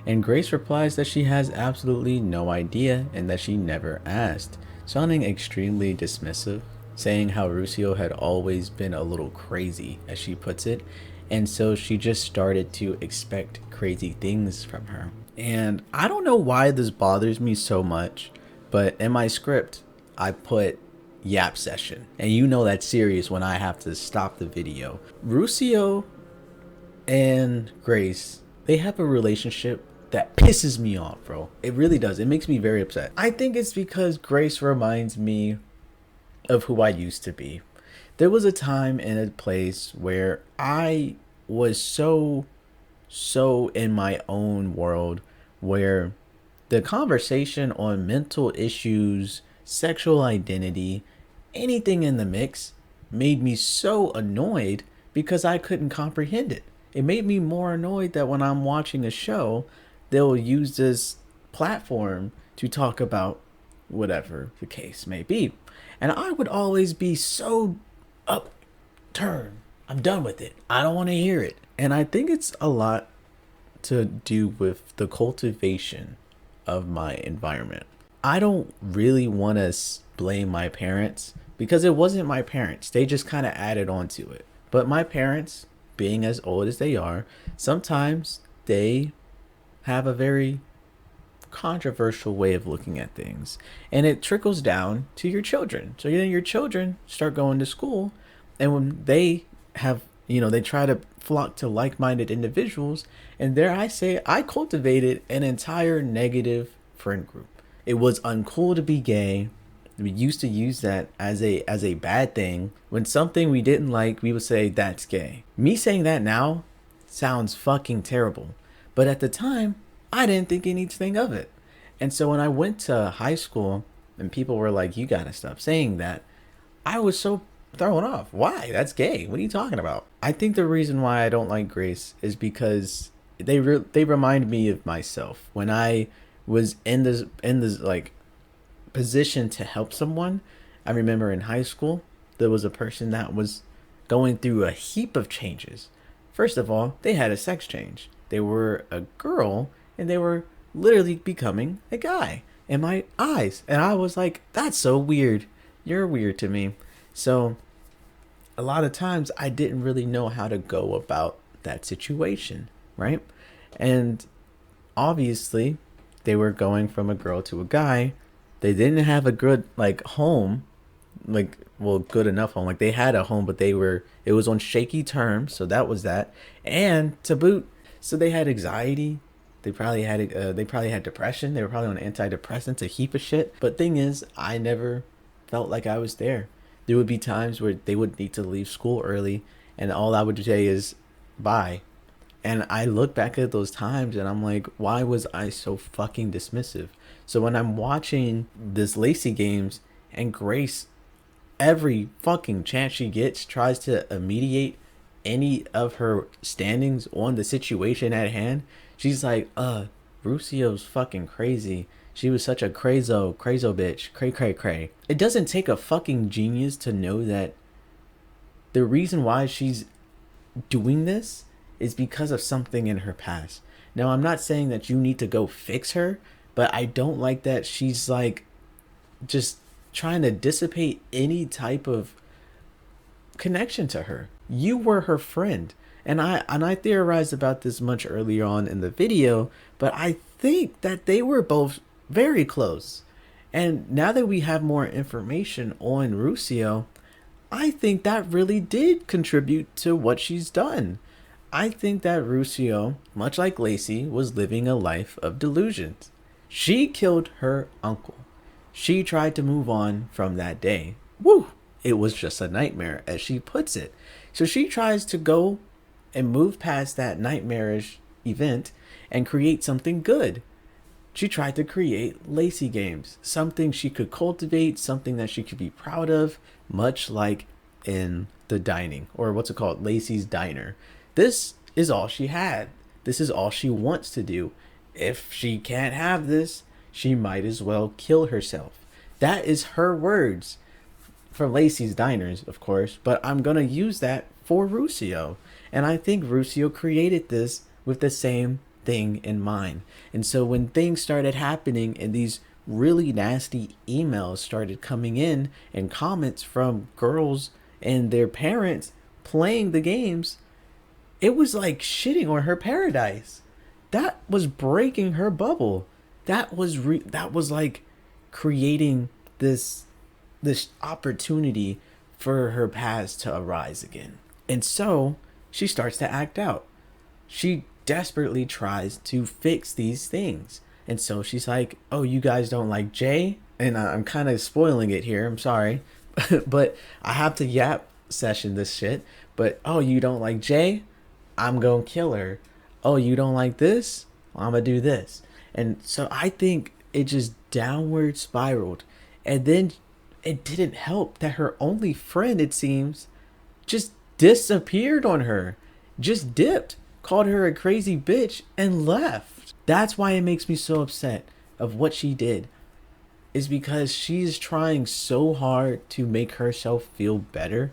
And Grace replies that she has absolutely no idea and that she never asked, sounding extremely dismissive, saying how Rouxls had always been a little crazy, as she puts it, and so she just started to expect crazy things from her. And I don't know why this bothers me so much, but in my script I put yap session, and you know that's serious when I have to stop the video. Rouxls and Grace, they have a relationship that pisses me off, bro. It really does. It makes me very upset. I think it's because Grace reminds me of who I used to be. There was a time and a place where I was so in my own world, where the conversation on mental issues, sexual identity, anything in the mix made me so annoyed because I couldn't comprehend it. It made me more annoyed that when I'm watching a show, they'll use this platform to talk about whatever the case may be. And I would always be so upturned. I'm done with it. I don't want to hear it. And I think it's a lot to do with the cultivation of my environment. I don't really want to blame my parents because it wasn't my parents. They just kind of added on to it. But my parents, being as old as they are, sometimes they have a very controversial way of looking at things, and it trickles down to your children. So then your children start going to school, and when they have, they try to flock to like-minded individuals, and there I cultivated an entire negative friend group. It was uncool to be gay. We used to use that as a bad thing. When something we didn't like, we would say that's gay. Me saying that now sounds fucking terrible, but at the time I didn't think anything of it. And so when I went to high school and people were like, you gotta stop saying that, I was so thrown off. Why? That's gay. What are you talking about? I think the reason why I don't like Grace is because they remind me of myself when I was in this like position to help someone. I remember in high school there was a person that was going through a heap of changes. First of all, they had a sex change. They were a girl and they were literally becoming a guy in my eyes. And I was like, that's so weird. You're weird to me. So a lot of times I didn't really know how to go about that situation, right? And obviously they were going from a girl to a guy. They didn't have a good home, like, well, good enough home. Like, they had a home, but it was on shaky terms, so that was that. And to boot, so they had anxiety. They probably had depression. They were probably on antidepressants, a heap of shit. But thing is, I never felt like I was there. There would be times where they would need to leave school early, and all I would say is bye. And I look back at those times and I'm like, why was I so fucking dismissive? So when I'm watching this Lacey Games and Grace, every fucking chance she gets, tries to mediate any of her standings on the situation at hand, she's like, Rouxls fucking crazy. She was such a crazo bitch. Cray. It doesn't take a fucking genius to know that the reason why she's doing this is because of something in her past. Now, I'm not saying that you need to go fix her, but I don't like that she's like just trying to dissipate any type of connection to her. You were her friend. And I theorized about this much earlier on in the video, but I think that they were both very close. And now that we have more information on Rouxls, I think that really did contribute to what she's done. I think that Rouxls, much like Lacey, was living a life of delusions. She killed her uncle. She tried to move on from that day. Woo! It was just a nightmare, as she puts it. So she tries to go and move past that nightmarish event and create something good. She tried to create Lacey Games, something she could cultivate, something that she could be proud of, much like in the dining, or what's it called, Lacey's Diner. This is all she had. This is all she wants to do. If she can't have this, she might as well kill herself. That is her words for Lacey's Diners, of course, but I'm going to use that for Rouxls. And I think Rouxls created this with the same thing in mind. And so when things started happening and these really nasty emails started coming in and comments from girls and their parents playing the games, it was like shitting on her paradise. That was breaking her bubble. That was like creating this opportunity for her past to arise again. And so she starts to act out. She desperately tries to fix these things. And so she's like, oh, you guys don't like Jay? And I'm kind of spoiling it here. I'm sorry. But I have to yap session this shit. But, oh, you don't like Jay? I'm gonna kill her. Oh, you don't like this? Well, I'm gonna do this. And so I think it just downward spiraled. And then it didn't help that her only friend, it seems, just disappeared on her. Just dipped. Called her a crazy bitch and left. That's why it makes me so upset of what she did. Is because she's trying so hard to make herself feel better,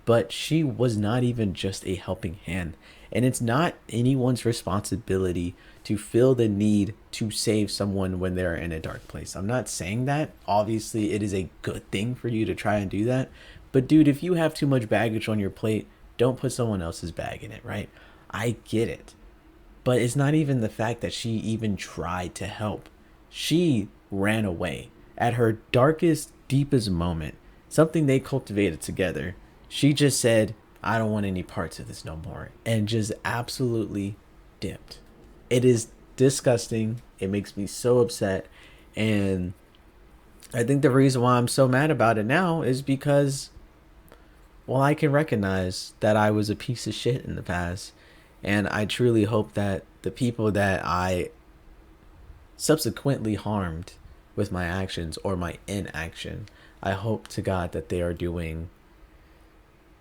but she was not even just a helping hand. And it's not anyone's responsibility to feel the need to save someone when they're in a dark place. I'm not saying that. Obviously, it is a good thing for you to try and do that. But dude, if you have too much baggage on your plate, don't put someone else's bag in it, right? I get it. But it's not even the fact that she even tried to help. She ran away. At her darkest, deepest moment, something they cultivated together, she just said, I don't want any parts of this no more, and just absolutely dipped. It is disgusting. It makes me so upset. And I think the reason why I'm so mad about it now is because, well, I can recognize that I was a piece of shit in the past. And I truly hope that the people that I subsequently harmed with my actions or my inaction, I hope to God that they are doing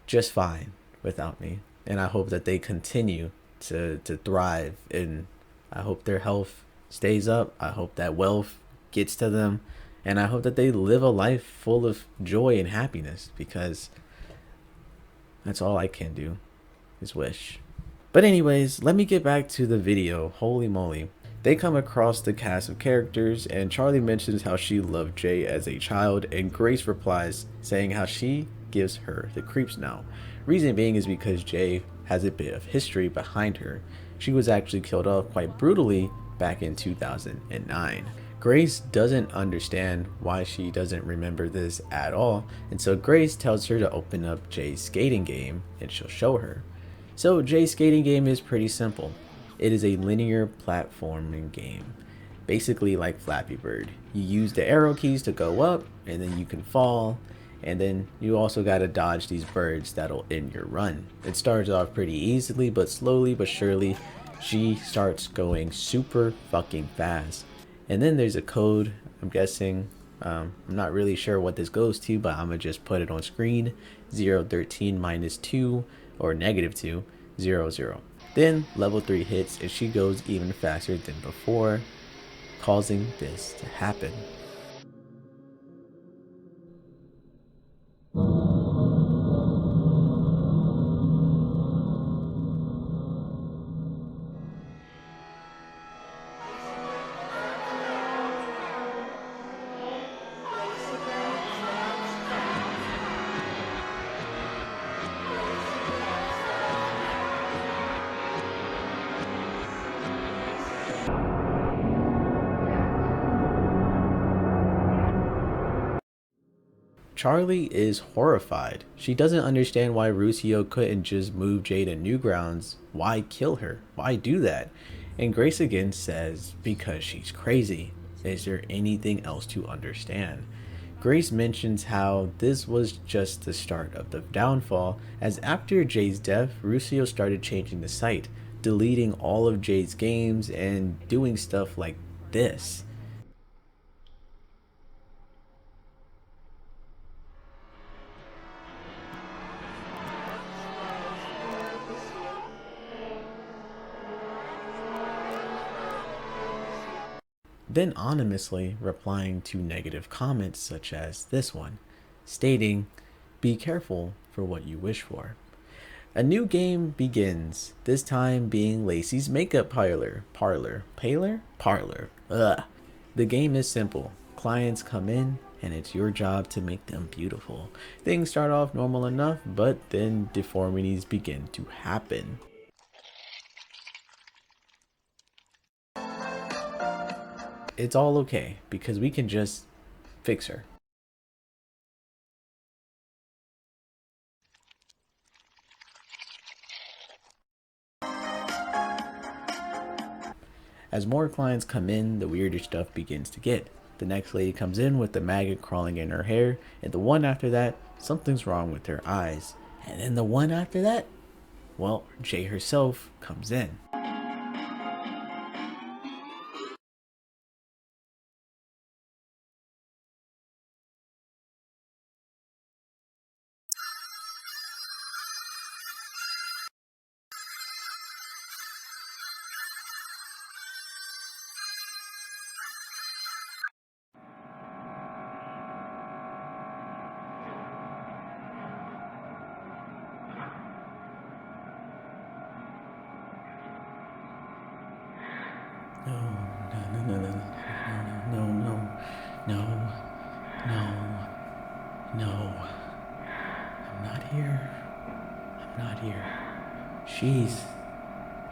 just fine without me. And I hope that they continue to thrive. And I hope their health stays up. I hope that wealth gets to them. And I hope that they live a life full of joy and happiness, because that's all I can do is wish. But anyways, let me get back to the video. Holy moly. They come across the cast of characters, and Charlie mentions how she loved Jay as a child, and Grace replies saying how she gives her the creeps now. Reason being is because Jay has a bit of history behind her. She was actually killed off quite brutally back in 2009. Grace doesn't understand why she doesn't remember this at all, and so Grace tells her to open up Jay's skating game and she'll show her. So Jay's skating game is pretty simple. It is a linear platforming game, basically like Flappy Bird. You use the arrow keys to go up, and then you can fall, and then you also gotta dodge these birds that'll end your run. It starts off pretty easily, but slowly but surely, she starts going super fucking fast. And then there's a code, I'm guessing, I'm not really sure what this goes to, but I'm gonna just put it on screen, 013 minus 2, or negative 2, 0, 0. Then level 3 hits and she goes even faster than before, causing this to happen. Charlie is horrified. She doesn't understand why Rouxls couldn't just move Jay to Newgrounds. Why kill her? Why do that? And Grace again says, because she's crazy. Is there anything else to understand? Grace mentions how this was just the start of the downfall, as after Jay's death, Rouxls started changing the site, deleting all of Jay's games and doing stuff like this. Then anonymously replying to negative comments such as this one, stating, "Be careful for what you wish for." A new game begins, this time being Lacey's makeup parlor. Parlor. Ugh. The game is simple. Clients come in and it's your job to make them beautiful. Things start off normal enough, but then deformities begin to happen. It's all okay because we can just fix her. As more clients come in, the weirder stuff begins to get. The next lady comes in with the maggot crawling in her hair, and the one after that, something's wrong with her eyes. And then the one after that, well, Jay herself comes in. No. I'm not here. I'm not here. She's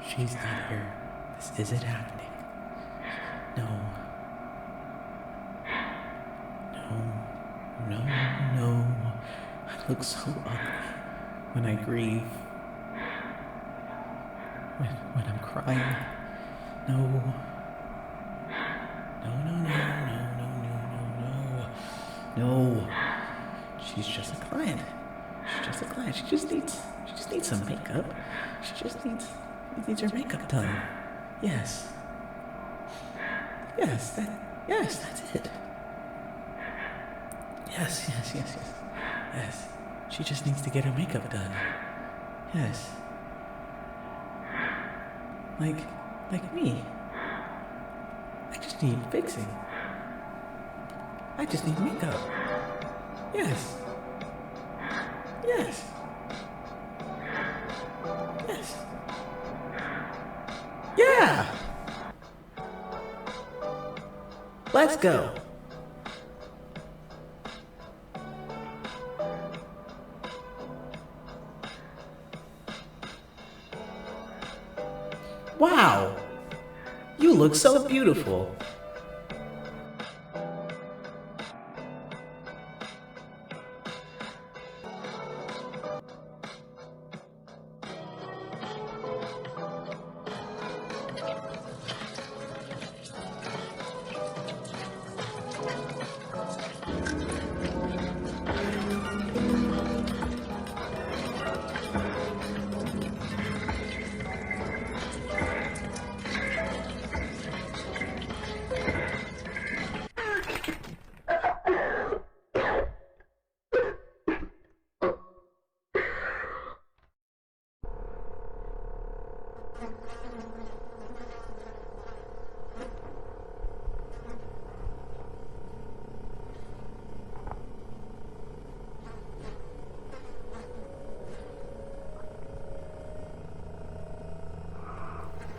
not here. This isn't happening. No. I look so ugly when I grieve. When I'm crying. No. She's just a client. She just needs some makeup. She just needs her makeup done. Yes, that's it. Yes. She just needs to get her makeup done. Yes. Like me. I just need fixing. I just need makeup. Yes. Yeah! Let's go. Wow! You look so beautiful.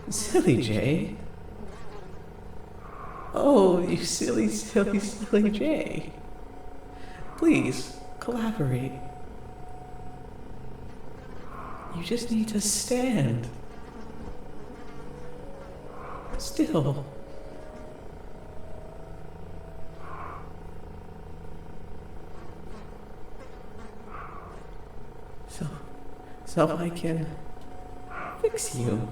Silly Jay. Oh, you silly, silly, silly Jay. Please, collaborate. You just need to stand. Still. So I can fix you.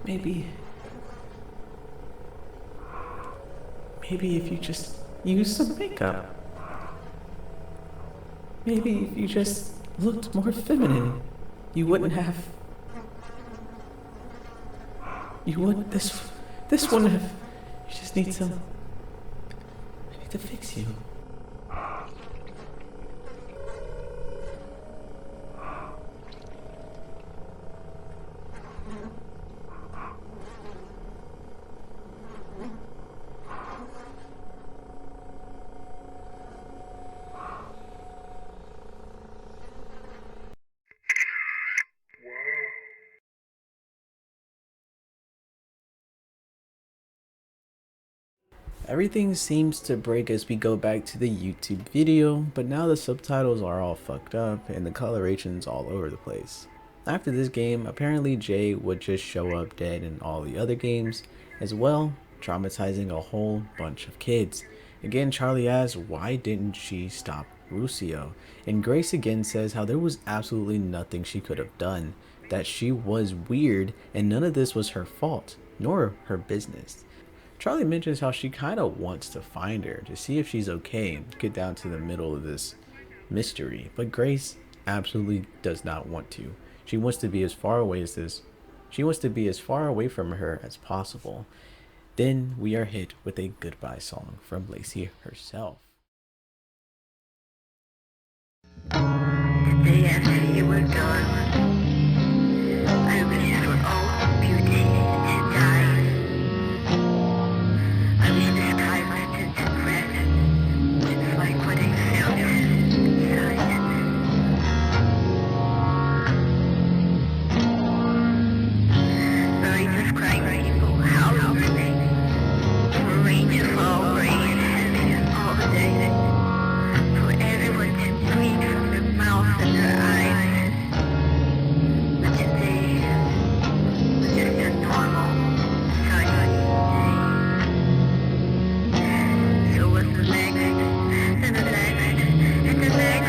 Maybe if you just use some makeup. Maybe if you just looked more feminine, you wouldn't have. You would. This wouldn't have. You just need some. I need to fix you. Everything seems to break as we go back to the YouTube video, but now the subtitles are all fucked up and the coloration's all over the place. After this game, apparently Jay would just show up dead in all the other games as well, traumatizing a whole bunch of kids. Again, Charlie asks, why didn't she stop Rouxls? And Grace again says how there was absolutely nothing she could have done, that she was weird and none of this was her fault, nor her business. Charlie mentions how she kind of wants to find her to see if she's okay and get down to the middle of this mystery, but Grace absolutely does not want to. She wants to be as far away as this. She wants to be as far away from her as possible. Then we are hit with a goodbye song from Lacey herself. The day after you were gone, I wish for all beauty to die. I wish the sky was tinted red, just like what I felt inside. Millions of crying people howling your name, for rain to fall, rain heavy all day, for everyone to bleed from their mouths and their eyes. But today was just a normal, sunny day. So was the next, and the next, and the next.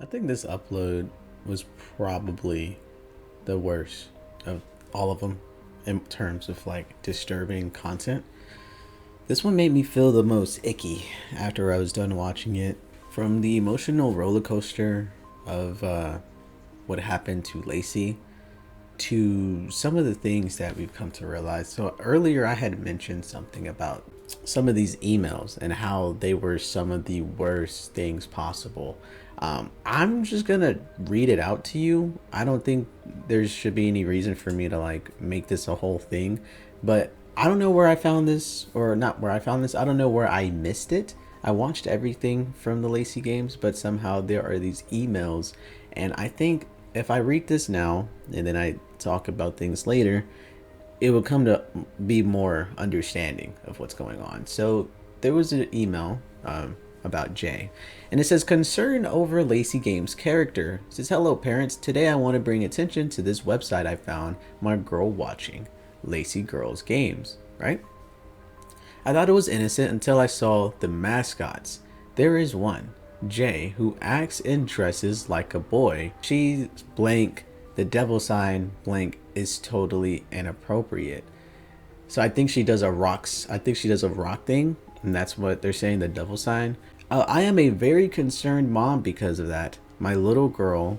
I think this upload was probably the worst of all of them in terms of like disturbing content. This one made me feel the most icky after I was done watching it. From the emotional roller coaster of what happened to Lacey to some of the things that we've come to realize. So earlier I had mentioned something about some of these emails and how they were some of the worst things possible. I'm just gonna read it out to you. I don't think there should be any reason for me to like make this a whole thing, but I don't know where I found this, or not where I found this. I don't know where I missed it. I watched everything from the Lacey Games, but somehow there are these emails, and I think if I read this now and then I talk about things later, it will come to be more understanding of what's going on. So there was an email about Jay, and it says, concern over Lacey Games character. It says, hello parents, today I want to bring attention to this website I found my girl watching, Lacey Girls Games, right? I thought it was innocent until I saw the mascots. There is one, Jay, who acts and dresses like a boy. She's blank, the devil sign blank is totally inappropriate. So I think she does a rock thing, and that's what they're saying, the devil sign. I am a very concerned mom because of that. My little girl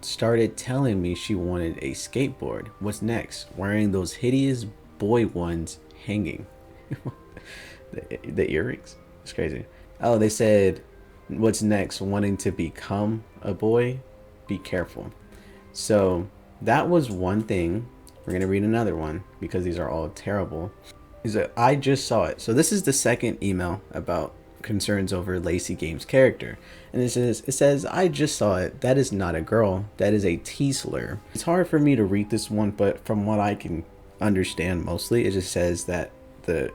started telling me she wanted a skateboard. What's next? Wearing those hideous boy ones hanging. The earrings. It's crazy. Oh, they said, what's next? Wanting to become a boy? Be careful. So that was one thing. We're going to read another one because these are all terrible. Is that I just saw it. So this is the second email about concerns over Lacey Games' character. And it says, I just saw it. That is not a girl. That is a T slur. It's hard for me to read this one, but from what I can understand mostly, it just says that the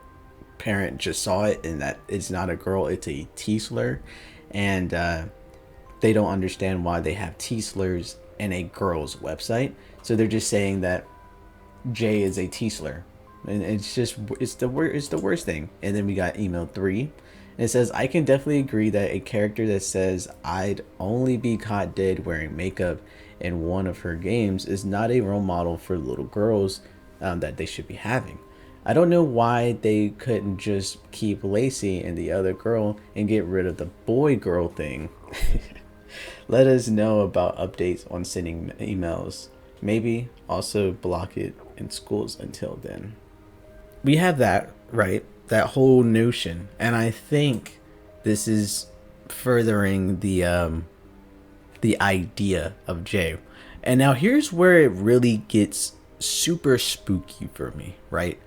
parent just saw it and that it's not a girl, it's a T slur. And they don't understand why they have T slurs in a girl's website. So they're just saying that J is a T slur. And it's the worst thing. And then we got email 3. And it says, I can definitely agree that a character that says I'd only be caught dead wearing makeup in one of her games is not a role model for little girls that they should be having. I don't know why they couldn't just keep Lacey and the other girl and get rid of the boy-girl thing. Let us know about updates on sending emails. Maybe also block it in schools until then. We have that, right? That whole notion. And I think this is furthering the idea of Jay. And now here's where it really gets super spooky for me, right?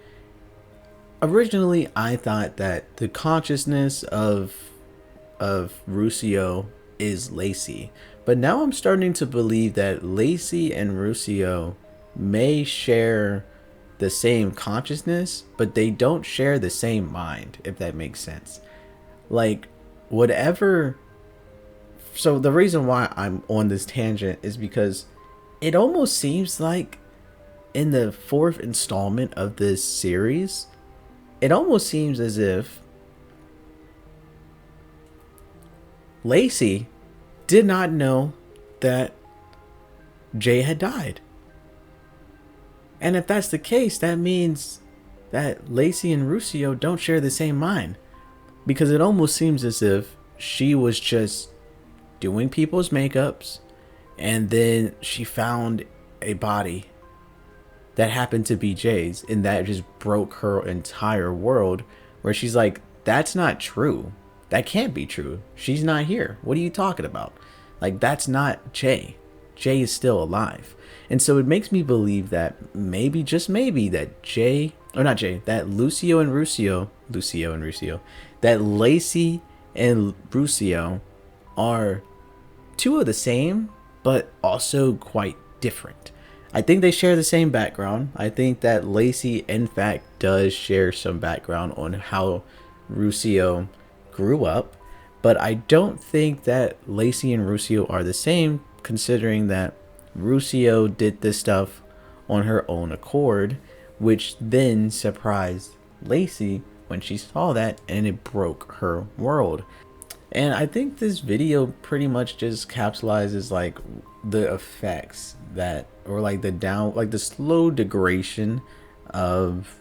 Originally, I thought that the consciousness of Rouxls is Lacey. But now I'm starting to believe that Lacey and Rouxls may share the same consciousness, but they don't share the same mind, if that makes sense. Like, whatever. So the reason why I'm on this tangent is because it almost seems like in the 4th installment of this series, it almost seems as if Lacey did not know that Jay had died. And if that's the case, that means that Lacey and Rouxls don't share the same mind. Because it almost seems as if she was just doing people's makeups and then she found a body that happened to be Jay's, and that just broke her entire world, where she's like, that's not true. That can't be true. She's not here. What are you talking about? Like, that's not Jay. Jay is still alive. And so it makes me believe that maybe, just maybe, that that Lucio and Rouxls, that Lacey and Rouxls are two of the same, but also quite different. I think they share the same background. I think that Lacey, in fact, does share some background on how Rouxls grew up, but I don't think that Lacey and Rouxls are the same, considering that Rouxls did this stuff on her own accord, which then surprised Lacey when she saw that, and it broke her world. And I think this video pretty much just capsulizes like the effects that, or like the slow degradation of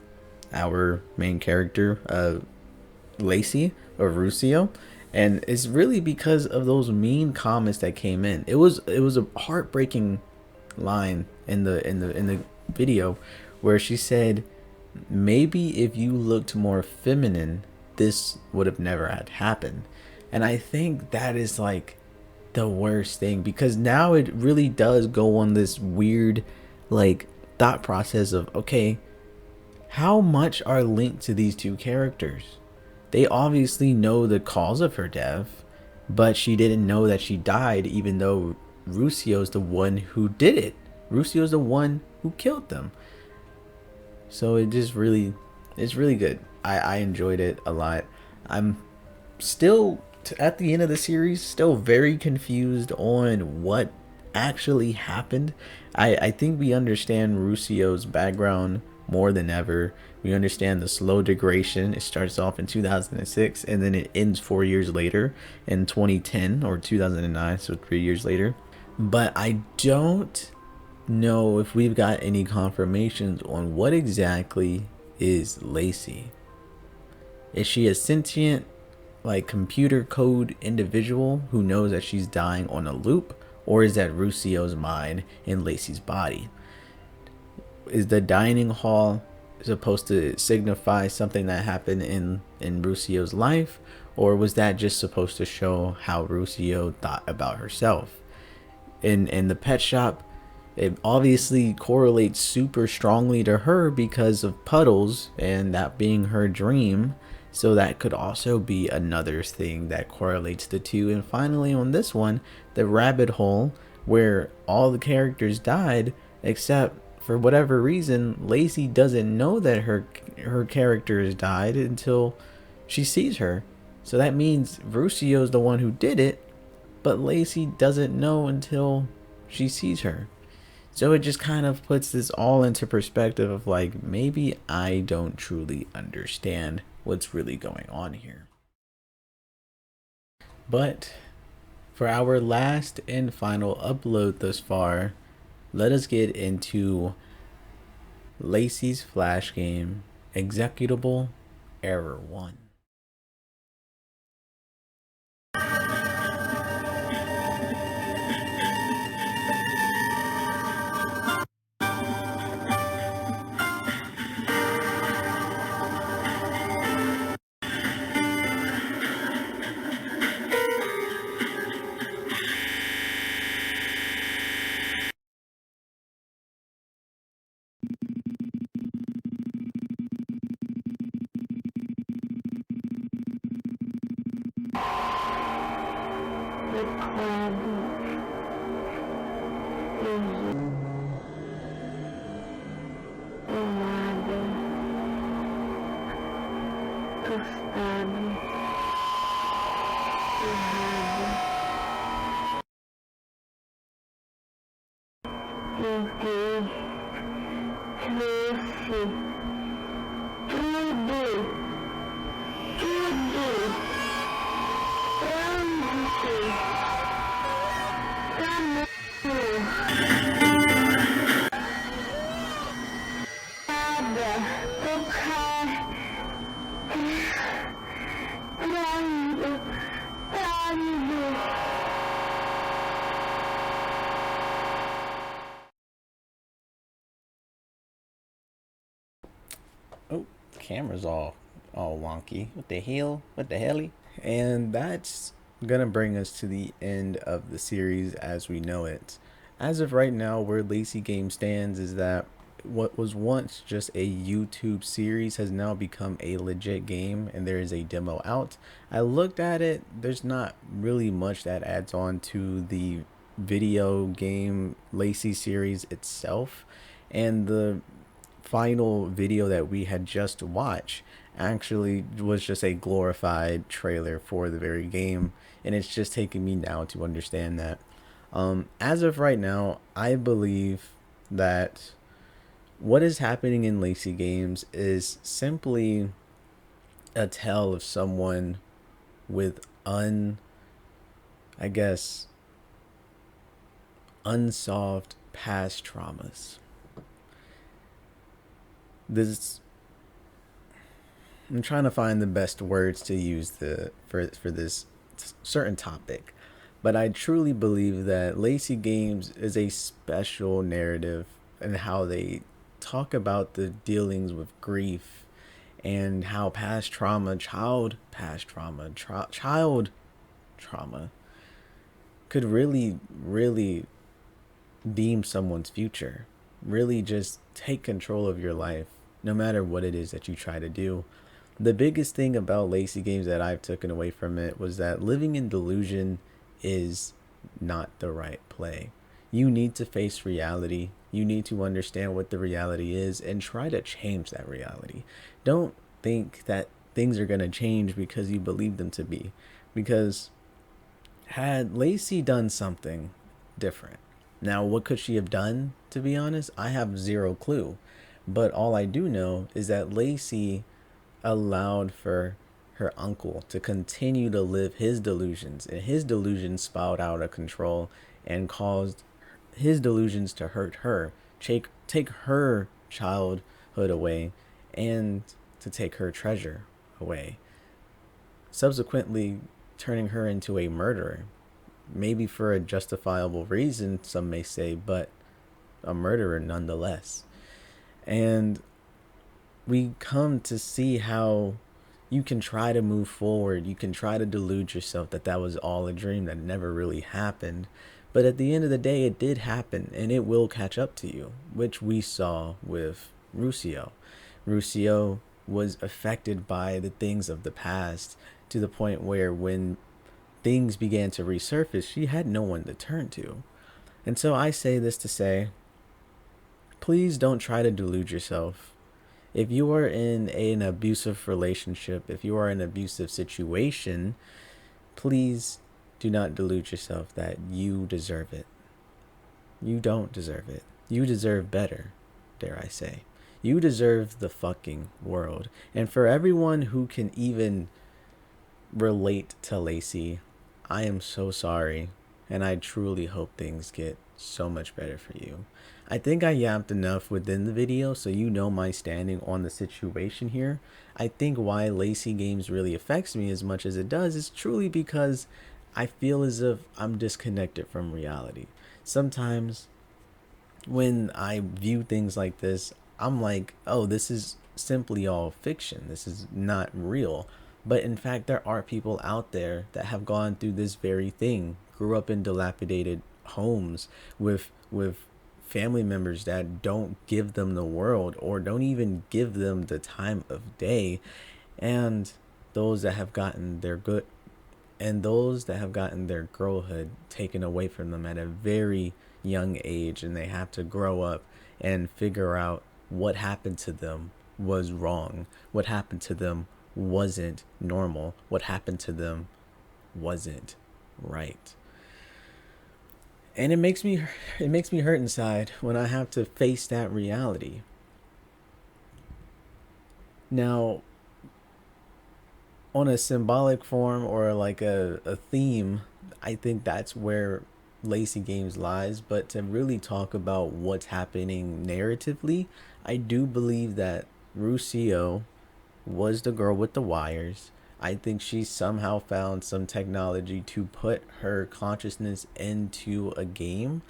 our main character, Lacey or Rouxls. And it's really because of those mean comments that came in. It was a heartbreaking line in the video where she said, maybe if you looked more feminine, this would have never had happened. And I think that is like the worst thing, because now it really does go on this weird like thought process of, okay, how much are linked to these two characters? They obviously know the cause of her death, but she didn't know that she died, even though Rouxls is the one who did it. Rouxls is the one who killed them. So it's really good. I enjoyed it a lot. I'm still, at the end of the series, still very confused on what actually happened. I think we understand Rouxls' background more than ever. We understand the slow degradation. It starts off in 2006 and then it ends 4 years later in 2010 or 2009, so 3 years later. But I don't know if we've got any confirmations on what exactly is Lacey. Is she a sentient, like, computer code individual who knows that she's dying on a loop, or is that Rouxls' mind in Lacey's body? Is the dining hall supposed to signify something that happened in Rouxls' life, or was that just supposed to show how Rouxls thought about herself? In the pet shop, it obviously correlates super strongly to her because of puddles and that being her dream. So that could also be another thing that correlates the two. And finally, on this one, the rabbit hole where all the characters died except for whatever reason Lacey doesn't know that her characters died until she sees her. So that means Rouxls is the one who did it, but Lacey doesn't know until she sees her. So it just kind of puts this all into perspective of like, maybe I don't truly understand what's really going on here. But for our last and final upload thus far, let us get into Lacey's Flash game, Executable Error 1. Oh, camera's all wonky. What the hell? What the helly? And that's gonna bring us to the end of the series as we know it. As of right now, where Lacey Games stands is that what was once just a YouTube series has now become a legit game, and there is a demo out. I looked at it. There's not really much that adds on to the video game Lacey series itself, and the final video that we had just watched actually was just a glorified trailer for the very game, and it's just taking me now to understand that. As of right now, I believe that what is happening in Lacey Games is simply a tale of someone with I guess, unsolved past traumas. I'm trying to find the best words to use for this certain topic, but I truly believe that Lacey Games is a special narrative in how they talk about the dealings with grief and how child trauma could really beam someone's future, really just take control of your life no matter what it is that you try to do. The biggest thing about Lacey Games that I've taken away from it was that living in delusion is not the right play. You need to face reality. You need to understand what the reality is and try to change that reality. Don't think that things are going to change because you believe them to be. Because had Lacey done something different, now what could she have done, to be honest? I have zero clue. But all I do know is that Lacey allowed for her uncle to continue to live his delusions, and his delusions spiraled out of control and caused his delusions to hurt her, take her childhood away, and to take her treasure away, subsequently turning her into a murderer. Maybe for a justifiable reason, some may say, but a murderer nonetheless. And we come to see how you can try to move forward. You can try to delude yourself that that was all a dream, that never really happened. But at the end of the day, it did happen, and it will catch up to you, which we saw with Rouxls. Rouxls was affected by the things of the past to the point where when things began to resurface, she had no one to turn to. And so I say this to say, please don't try to delude yourself. If you are in an abusive relationship, if you are in an abusive situation, please do not delude yourself that you deserve it. You don't deserve it. You deserve better, dare I say. You deserve the fucking world. And for everyone who can even relate to Lacey, I am so sorry. And I truly hope things get so much better for you. I think I yapped enough within the video so you know my standing on the situation here. I think why Lacey Games really affects me as much as it does is truly because I feel as if I'm disconnected from reality. Sometimes when I view things like this, I'm like, oh, this is simply all fiction. This is not real. But in fact, there are people out there that have gone through this very thing, grew up in dilapidated homes with family members that don't give them the world or don't even give them the time of day, and those that have gotten their girlhood taken away from them at a very young age, and they have to grow up and figure out what happened to them was wrong, what happened to them wasn't normal, what happened to them wasn't right. And it makes me hurt inside when I have to face that reality. Now, on a symbolic form or like a theme, I think that's where Lacey Games lies. But to really talk about what's happening narratively, I do believe that Rouxls was the girl with the wires. I think she somehow found some technology to put her consciousness into a game.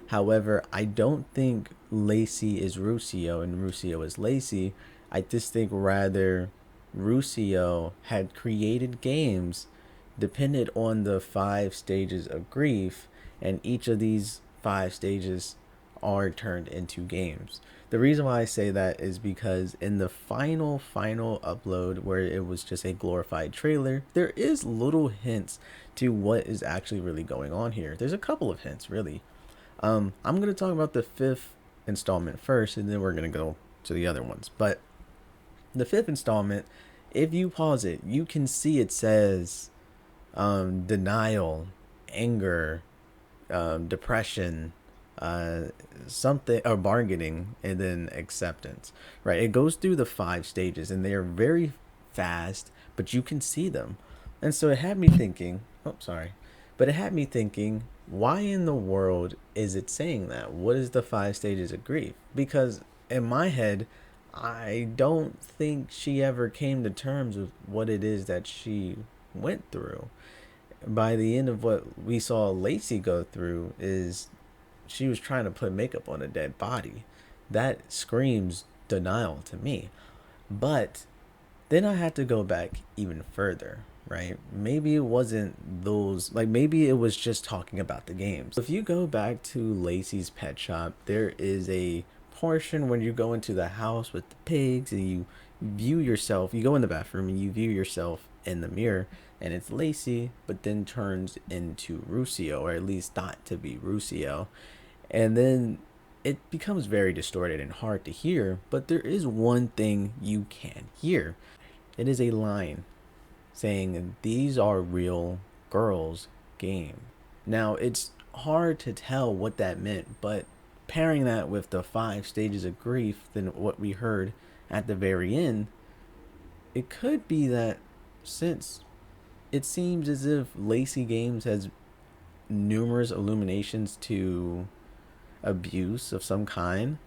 However, I don't think Lacey is Rouxls and Rouxls is Lacey. I just think rather Rouxls had created games dependent on the 5 stages of grief, and each of these 5 stages are turned into games. The reason why I say that is because in the final upload, where it was just a glorified trailer, there is little hints to what is actually really going on here. There's a couple of hints, really. I'm going to talk about the 5th installment first, and then we're going to go to the other ones. But the 5th installment, if you pause it, you can see it says denial, anger, depression, something, or bargaining, and then acceptance, right? It goes through the 5 stages, and they are very fast, but you can see them. And so it had me thinking, why in the world is it saying that? What is the 5 stages of grief? Because in my head, I don't think she ever came to terms with what it is that she went through. By the end of what we saw Lacey go through is she was trying to put makeup on a dead body. That screams denial to me. But then I had to go back even further, right? Maybe it wasn't those, like maybe it was just talking about the games. If you go back to Lacey's Pet Shop, there is a portion when you go into the house with the pigs and you view yourself, you go in the bathroom and you view yourself in the mirror, and it's Lacey, but then turns into Rouxls, or at least thought to be Rouxls. And then it becomes very distorted and hard to hear, but there is one thing you can hear. It is a line saying, "These are real girls' game." Now, it's hard to tell what that meant, but pairing that with the 5 stages of grief, then what we heard at the very end, it could be that since it seems as if Lacey Games has numerous illuminations to abuse of some kind,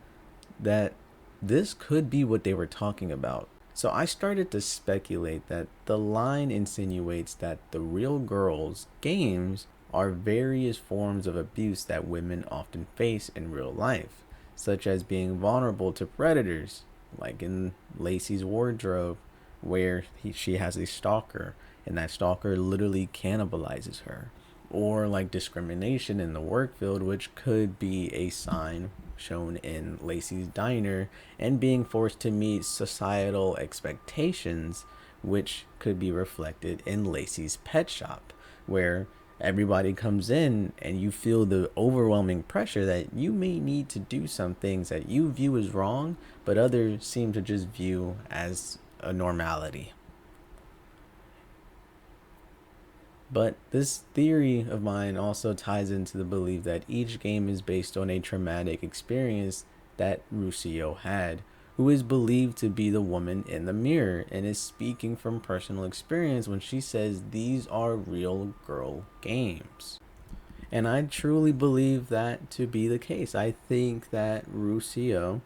that this could be what they were talking about. So I started to speculate that the line insinuates that the real girls' games are various forms of abuse that women often face in real life, such as being vulnerable to predators, like in Lacey's wardrobe, where she has a stalker, and that stalker literally cannibalizes her. Or like discrimination in the work field, which could be a sign shown in Lacey's diner, and being forced to meet societal expectations, which could be reflected in Lacey's pet shop, where everybody comes in and you feel the overwhelming pressure that you may need to do some things that you view as wrong, but others seem to just view as a normality. But this theory of mine also ties into the belief that each game is based on a traumatic experience that Rouxls had, who is believed to be the woman in the mirror and is speaking from personal experience when she says these are real girl games. And I truly believe that to be the case. I think that Rouxls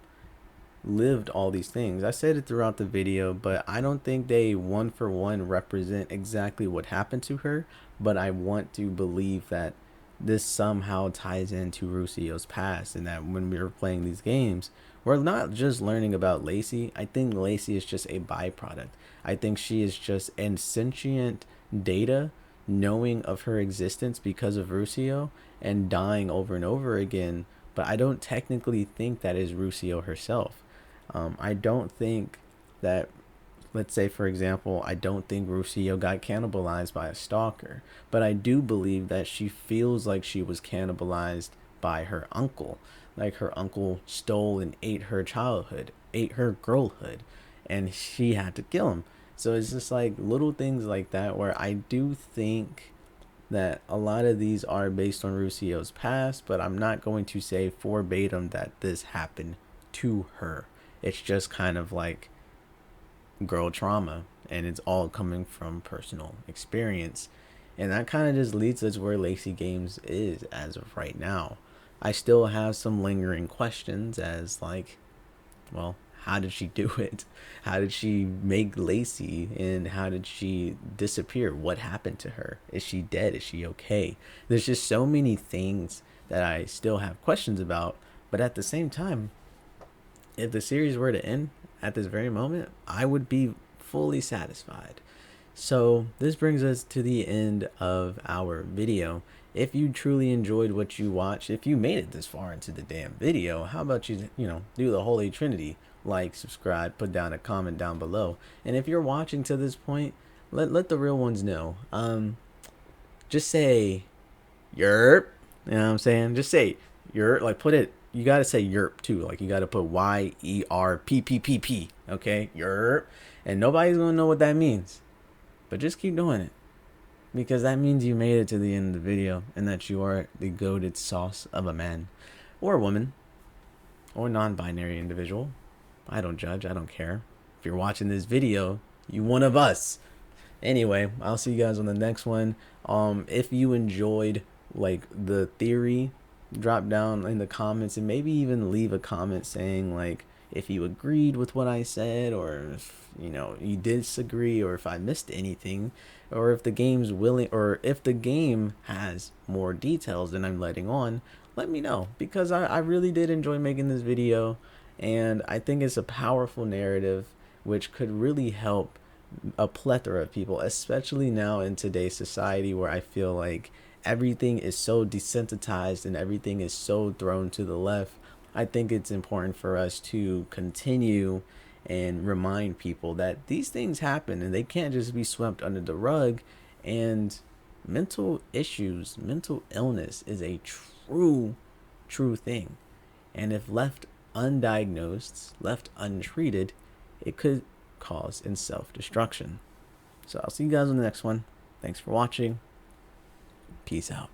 lived all these things. I said it throughout the video, but I don't think they one for one represent exactly what happened to her, but I want to believe that this somehow ties into Rouxls' past, and that when we were playing these games, we're not just learning about Lacey. I think Lacey is just a byproduct. I think she is just an sentient data knowing of her existence because of Rouxls and dying over and over again, but I don't technically think that is Rouxls herself. I don't think that, let's say for example, I don't think Rouxls got cannibalized by a stalker, but I do believe that she feels like she was cannibalized by her uncle. Like her uncle stole and ate her childhood, ate her girlhood, and she had to kill him. So it's just like little things like that where I do think that a lot of these are based on Rouxls' past, but I'm not going to say verbatim that this happened to her. It's just kind of like girl trauma, and it's all coming from personal experience. And that kind of just leads us where Lacey Games is as of right now. I still have some lingering questions as like, well, how did she do it? How did she make Lacey? And how did she disappear? What happened to her? Is she dead? Is she okay? There's just so many things that I still have questions about. But at the same time, if the series were to end at this very moment, I would be fully satisfied. So this brings us to the end of our video. If you truly enjoyed what you watched, if you made it this far into the damn video, how about you do the Holy Trinity? Like, subscribe, put down a comment down below. And if you're watching to this point, let the real ones know. Just say yerp. You know what I'm saying? Just say yerp. Like, put it. You gotta say yerp too. Like, you gotta put YERPPPP. Okay, yerp. And nobody's gonna know what that means. But just keep doing it, because that means you made it to the end of the video and that you are the goated sauce of a man or a woman or non-binary individual. I don't judge. I don't care. If you're watching this video, you one of us. Anyway, I'll see you guys on the next one. If you enjoyed like the theory, drop down in the comments and maybe even leave a comment saying like if you agreed with what I said, or if you disagree, or if I missed anything, or if the game's willing, or if the game has more details than I'm letting on. Let me know, because I really did enjoy making this video, and I think it's a powerful narrative which could really help a plethora of people, especially now in today's society where I feel like everything is so desensitized and everything is so thrown to the left. I think it's important for us to continue and remind people that these things happen and they can't just be swept under the rug. And mental issues, mental illness is a true thing. And if left undiagnosed, left untreated, it could cause in self-destruction. So I'll see you guys on the next one. Thanks for watching. Peace out.